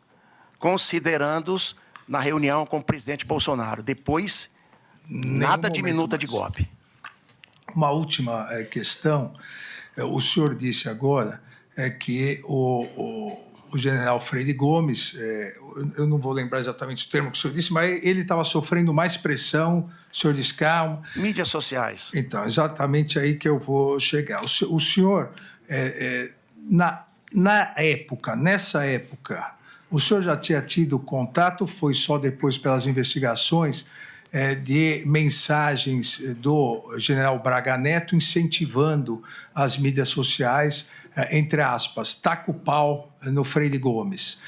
na reunião com o presidente Bolsonaro. Depois, nada de minuta de golpe. Uma última questão. O senhor disse agora que o general Freire Gomes, eu não vou lembrar exatamente o termo que o senhor disse, mas ele estava sofrendo mais pressão, o senhor disse calma. Mídias sociais. Então, exatamente aí que eu vou chegar. O senhor, nessa época, o senhor já tinha tido contato, foi só depois pelas investigações, de mensagens do general Braga Neto incentivando as mídias sociais, entre aspas, taca o pau no Freire Gomes,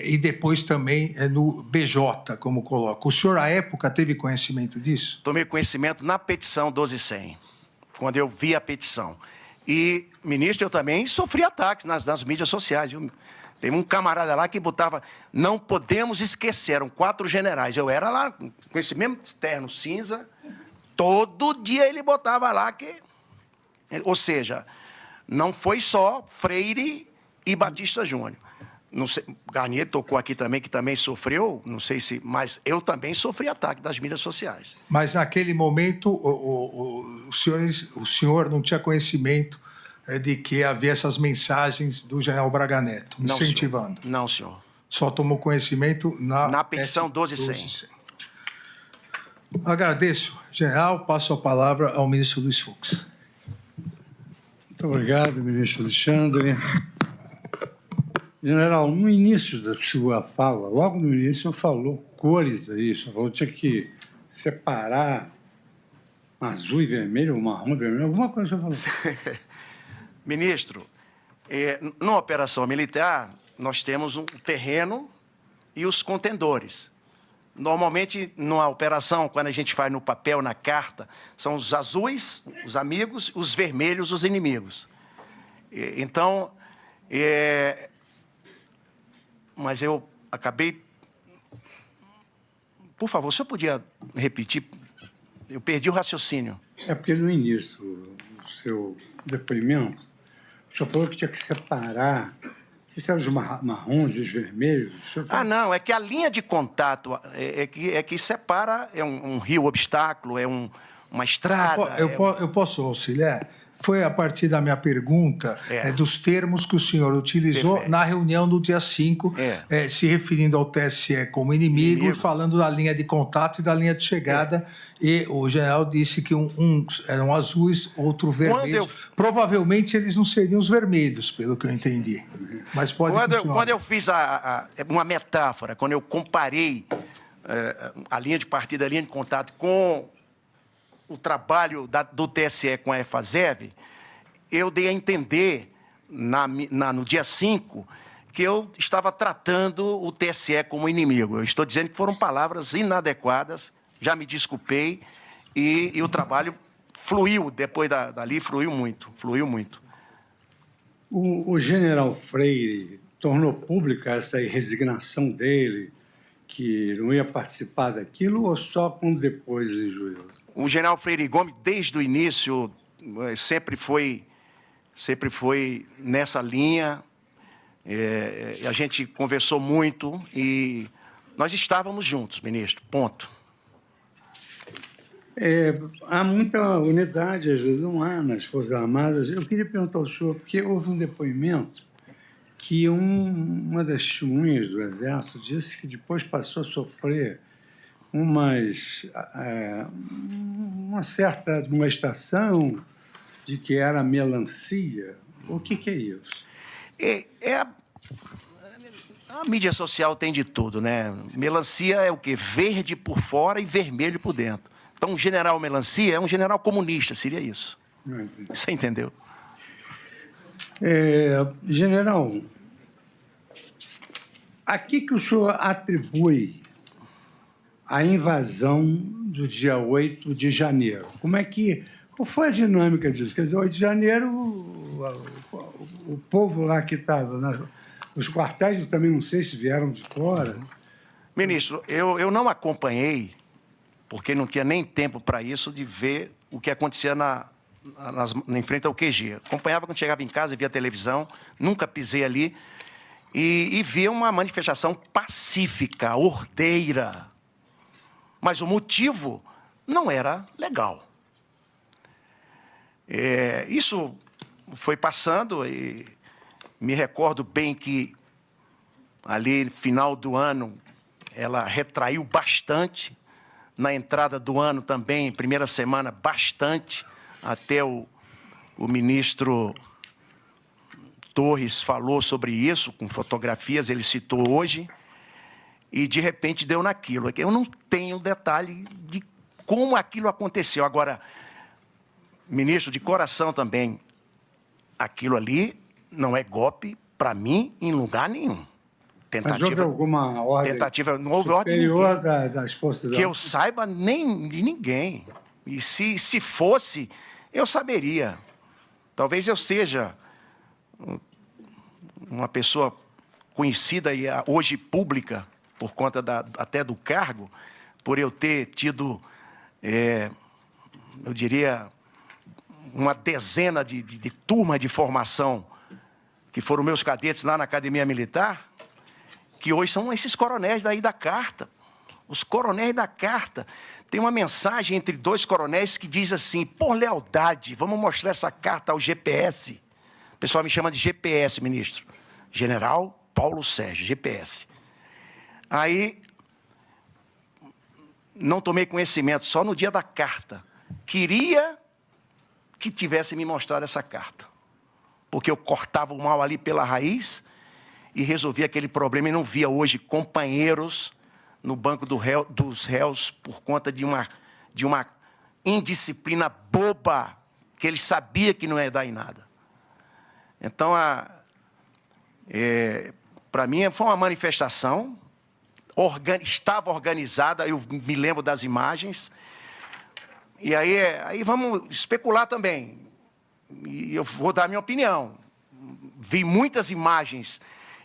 e depois também no BJ, como coloca. O senhor, à época, teve conhecimento disso? Tomei conhecimento na petição 12.100, quando eu vi a petição. E, ministro, eu também sofri ataques nas mídias sociais. Tem um camarada lá que botava, não podemos esquecer, eram 4 generais. Eu era lá, com esse mesmo terno cinza, todo dia ele botava lá que... Ou seja, Não foi só Freire e Batista Júnior. Não sei, Garnier tocou aqui também, que também sofreu, não sei se... Mas eu também sofri ataque das mídias sociais. Mas naquele momento o senhor não tinha conhecimento de que havia essas mensagens do general Braga Neto, Não, incentivando? senhor. Não, senhor. Só tomou conhecimento na petição 12.100. Agradeço, general. Passo a palavra ao ministro Luiz Fux. Muito obrigado, ministro Alexandre. General, no início da sua fala, logo no início, falou cores aí, falou que tinha que separar azul e vermelho, marrom e vermelho, alguma coisa você falou. Ministro, numa operação militar, nós temos um terreno e os contendores. Normalmente, numa operação, quando a gente faz no papel, na carta, são os azuis, os amigos, os vermelhos, os inimigos. Então, mas eu acabei... Por favor, o senhor podia repetir? Eu perdi o raciocínio. É porque no início do seu depoimento, o senhor falou que tinha que separar, se eram os marrons e os vermelhos. Ah, não, é que a linha de contato é que separa, é um rio obstáculo, é uma estrada... Eu posso auxiliar? Foi a partir da minha pergunta dos termos que o senhor utilizou Perfeito. Na reunião do dia 5, se referindo ao TSE como inimigo, e falando da linha de contato e da linha de chegada, e o general disse que uns eram azuis, outro vermelhos. Provavelmente eles não seriam os vermelhos, pelo que eu entendi. Mas pode quando eu fiz uma metáfora, quando eu comparei a linha de partida, a linha de contato com o trabalho do TSE com a EFASEV, eu dei a entender, no dia 5, que eu estava tratando o TSE como inimigo. Eu estou dizendo que foram palavras inadequadas, já me desculpei, e o trabalho fluiu, depois dali, fluiu muito. O general Freire tornou pública essa resignação dele, que não ia participar daquilo, ou só quando depois exigiu? O general Freire Gomes, desde o início, sempre foi nessa linha. A gente conversou muito e nós estávamos juntos, ministro, ponto. Há muita unidade, às vezes não há, nas Forças Armadas. Eu queria perguntar ao senhor, porque houve um depoimento que uma das testemunhas do Exército disse que depois passou a sofrer uma certa admoestação de que era melancia. O que é isso? A mídia social tem de tudo, né? Melancia é o quê? Verde por fora e vermelho por dentro. Então, o general Melancia é um general comunista, seria isso. Você entendeu? General, a que o senhor atribui a invasão do dia 8 de janeiro? Qual foi a dinâmica disso? Quer dizer, 8 de janeiro, o povo lá que estava nos quartéis, eu também não sei se vieram de fora. Ministro, eu não acompanhei, porque não tinha nem tempo para isso, de ver o que acontecia em frente ao QG. Acompanhava quando chegava em casa e via televisão, nunca pisei ali, e via uma manifestação pacífica, ordeira. Mas o motivo não era legal. Isso foi passando e me recordo bem que ali no final do ano ela retraiu bastante, na entrada do ano também, primeira semana, bastante, até o ministro Torres falou sobre isso, com fotografias, ele citou hoje, e de repente deu naquilo. Eu não tenho detalhe de como aquilo aconteceu. Agora, ministro, de coração também, aquilo ali não é golpe, para mim, em lugar nenhum. Mas houve alguma ordem não houve ordem de ninguém. Das Forças Armadas? Que eu saiba, nem de ninguém. E se fosse, eu saberia. Talvez eu seja uma pessoa conhecida e hoje pública, por conta até do cargo, por eu ter tido, eu diria, uma dezena de turmas de formação, que foram meus cadetes lá na Academia Militar, que hoje são esses coronéis daí da carta. Os coronéis da carta. Tem uma mensagem entre dois coronéis que diz assim: por lealdade, vamos mostrar essa carta ao GPS. O pessoal me chama de GPS, ministro. General Paulo Sérgio, GPS. Aí, não tomei conhecimento, só no dia da carta. Queria que tivesse me mostrado essa carta, porque eu cortava o mal ali pela raiz e resolvia aquele problema, e não via hoje companheiros no banco dos réus por conta de uma indisciplina boba, que ele sabia que não ia dar em nada. Então, para mim, foi uma manifestação, estava organizada, eu me lembro das imagens, e aí vamos especular também, e eu vou dar a minha opinião. Vi muitas imagens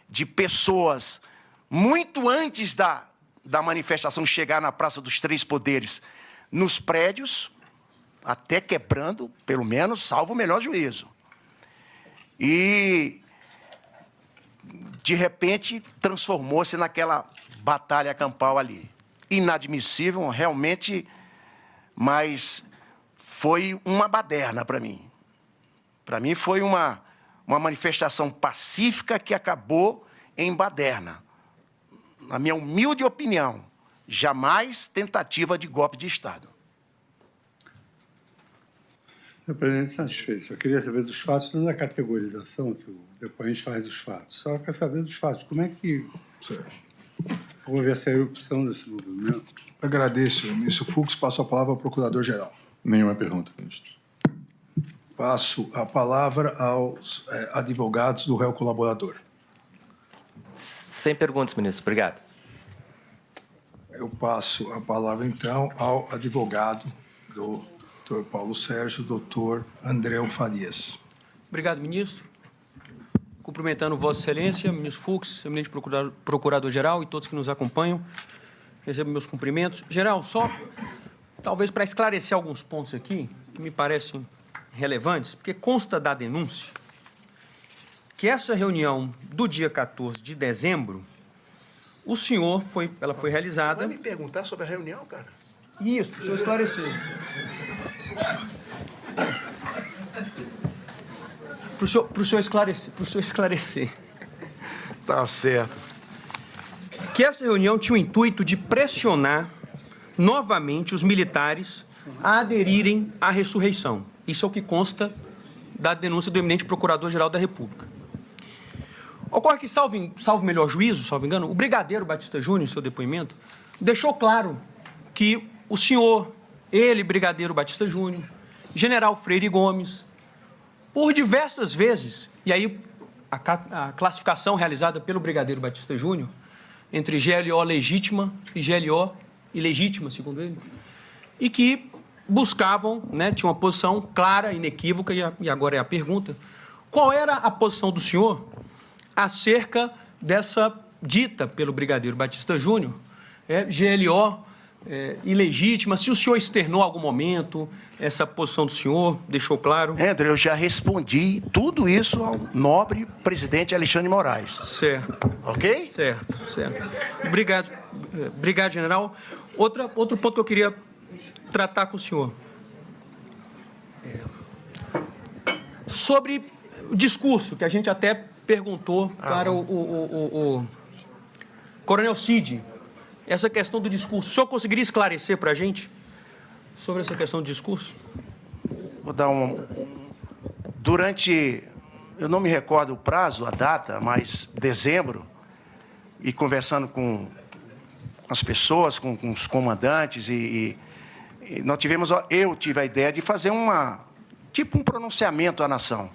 de pessoas, muito antes da manifestação chegar na Praça dos Três Poderes, nos prédios, até quebrando, pelo menos, salvo o melhor juízo. E, de repente, transformou-se naquela batalha campal ali. Inadmissível, realmente, mas foi uma baderna para mim. Para mim foi uma manifestação pacífica que acabou em baderna. Na minha humilde opinião, jamais tentativa de golpe de Estado. Senhor presidente, satisfeito. Só queria saber dos fatos, não da categorização que o depoente faz dos fatos. Só quer saber dos fatos. Como é que houve essa erupção desse movimento? Agradeço, ministro Fux. Passo a palavra ao procurador-geral. Nenhuma pergunta, ministro. Passo a palavra aos advogados do réu colaborador. Sem perguntas, ministro. Obrigado. Eu passo a palavra, então, ao advogado do doutor Paulo Sérgio, doutor André Farias. Obrigado, ministro. Cumprimentando Vossa Excelência, ministro Fux, eminente procurador-geral e todos que nos acompanham. Recebo meus cumprimentos. Geral, só talvez para esclarecer alguns pontos aqui que me parecem relevantes, porque consta da denúncia que essa reunião do dia 14 de dezembro, o senhor ela foi realizada... Vai me perguntar sobre a reunião, cara? Isso, para o senhor esclarecer. Para o senhor esclarecer. Tá certo. Que essa reunião tinha o intuito de pressionar novamente os militares a aderirem à ressurreição. Isso é o que consta da denúncia do eminente Procurador-Geral da República. Ocorre que, salvo melhor juízo, salvo engano, o brigadeiro Batista Júnior, em seu depoimento, deixou claro que o senhor, ele, brigadeiro Batista Júnior, general Freire Gomes, por diversas vezes, e aí a classificação realizada pelo brigadeiro Batista Júnior, entre GLO legítima e GLO ilegítima, segundo ele, e que buscavam, tinham uma posição clara, inequívoca, e agora é a pergunta, qual era a posição do senhor acerca dessa dita pelo brigadeiro Batista Júnior, GLO ilegítima, se o senhor externou em algum momento essa posição do senhor, deixou claro? André, eu já respondi tudo isso ao nobre presidente Alexandre de Moraes. Certo. Ok? Certo. Obrigado, general. Outro ponto que eu queria tratar com o senhor. Sobre o discurso, que a gente até perguntou para o Coronel Cid, essa questão do discurso. O senhor conseguiria esclarecer para a gente sobre essa questão do discurso? Vou dar Durante, eu não me recordo o prazo, a data, mas dezembro, e conversando com as pessoas, com os comandantes, e nós eu tive a ideia de fazer um pronunciamento à nação.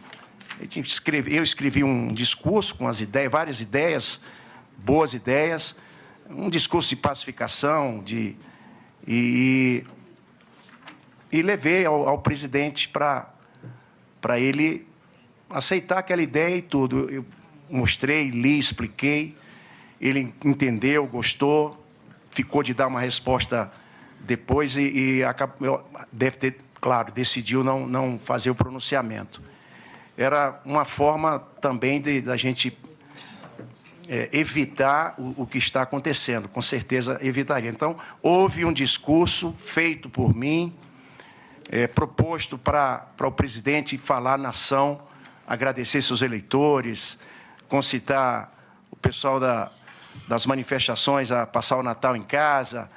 Eu escrevi um discurso com várias ideias, boas ideias, um discurso de pacificação, e levei ao presidente para ele aceitar aquela ideia e tudo. Eu mostrei, li, expliquei, ele entendeu, gostou, ficou de dar uma resposta depois deve ter, claro, decidiu não fazer o pronunciamento. Era uma forma também da gente evitar o que está acontecendo, com certeza evitaria. Então, houve um discurso feito por mim, proposto para o presidente falar à nação, agradecer seus eleitores, concitar o pessoal das manifestações a passar o Natal em casa,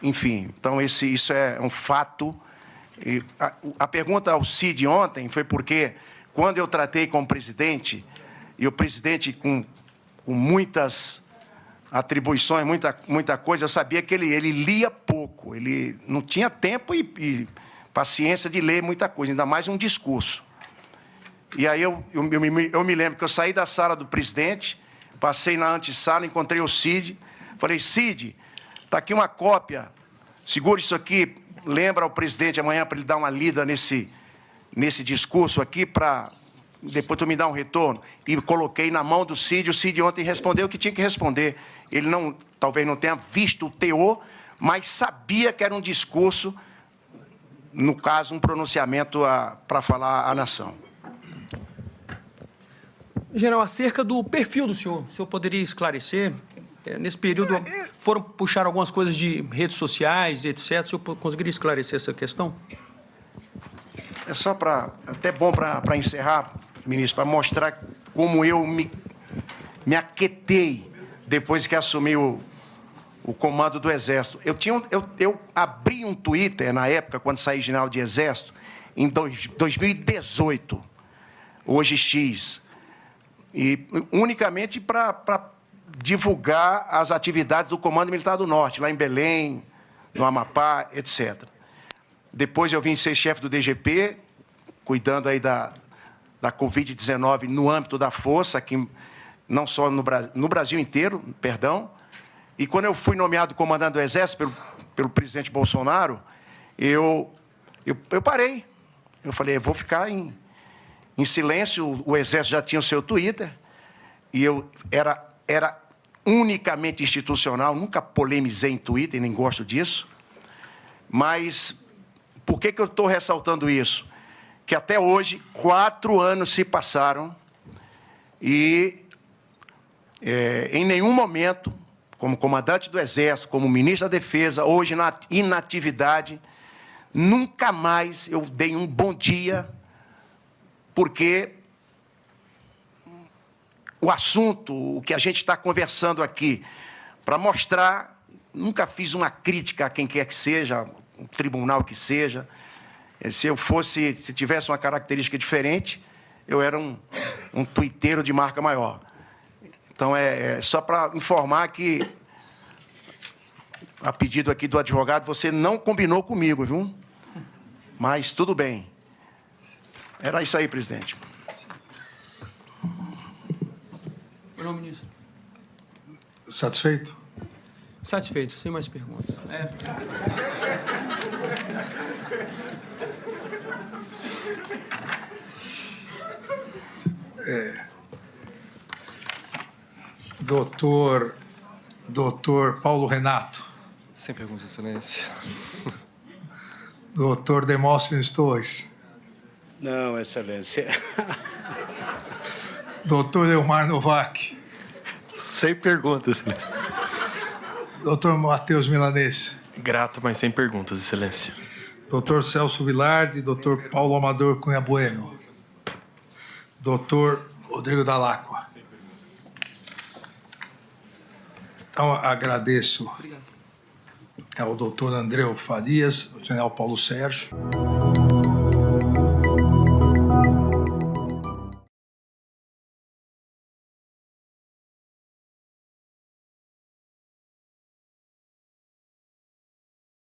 enfim. Então, isso é um fato. A pergunta ao Cid ontem foi porque, quando eu tratei com o presidente, e o presidente com muitas atribuições, muita coisa, eu sabia que ele lia pouco, ele não tinha tempo e paciência de ler muita coisa, ainda mais um discurso. E aí eu me lembro que eu saí da sala do presidente, passei na antessala, encontrei o Cid, falei: Cid, está aqui uma cópia, segura isso aqui, lembra ao presidente amanhã para ele dar uma lida nesse discurso aqui, para depois tu me dar um retorno. E coloquei na mão do Cid. O Cid ontem respondeu o que tinha que responder. Ele talvez não tenha visto o teor, mas sabia que era um discurso, no caso, um pronunciamento para falar à nação. General, acerca do perfil do senhor, o senhor poderia esclarecer? Nesse período, foram puxar algumas coisas de redes sociais, etc. O senhor conseguiria esclarecer essa questão? É só até bom para encerrar, ministro, para mostrar como eu me aquetei depois que assumi o comando do Exército. Eu abri um Twitter na época, quando saí general de Exército, em 2018, hoje X, e unicamente para divulgar as atividades do Comando Militar do Norte, lá em Belém, no Amapá, etc. Depois eu vim ser chefe do DGP, cuidando aí da Covid-19 no âmbito da Força, aqui, não só no Brasil inteiro, perdão. E quando eu fui nomeado comandante do Exército pelo presidente Bolsonaro, eu parei. Eu falei: eu vou ficar em silêncio. O Exército já tinha o seu Twitter, e eu era unicamente institucional, nunca polemizei em Twitter, nem gosto disso. Mas por que eu estou ressaltando isso? Que até hoje, 4 anos se passaram e em nenhum momento, como comandante do Exército, como ministro da Defesa, hoje na inatividade, nunca mais eu dei um bom dia, porque o assunto, o que a gente está conversando aqui, para mostrar, nunca fiz uma crítica a quem quer que seja, um tribunal que seja. Se tivesse uma característica diferente, eu era um tuiteiro de marca maior. Então, é só para informar que, a pedido aqui do advogado, você não combinou comigo, viu? Mas tudo bem. Era isso aí, presidente. Não, ministro. Satisfeito? Satisfeito, sem mais perguntas. Doutor Paulo Renato. Sem perguntas, excelência. Doutor Demóstenes Torres. Não, excelência. Doutor Elmar Novak. Sem perguntas, excelência. Doutor Matheus Milanês. Grato, mas sem perguntas, excelência. Doutor Celso Vilardi. Doutor Paulo Amador Cunha Bueno. Doutor Rodrigo Dalacqua. Então, agradeço ao doutor Andreu Farias, ao general Paulo Sérgio.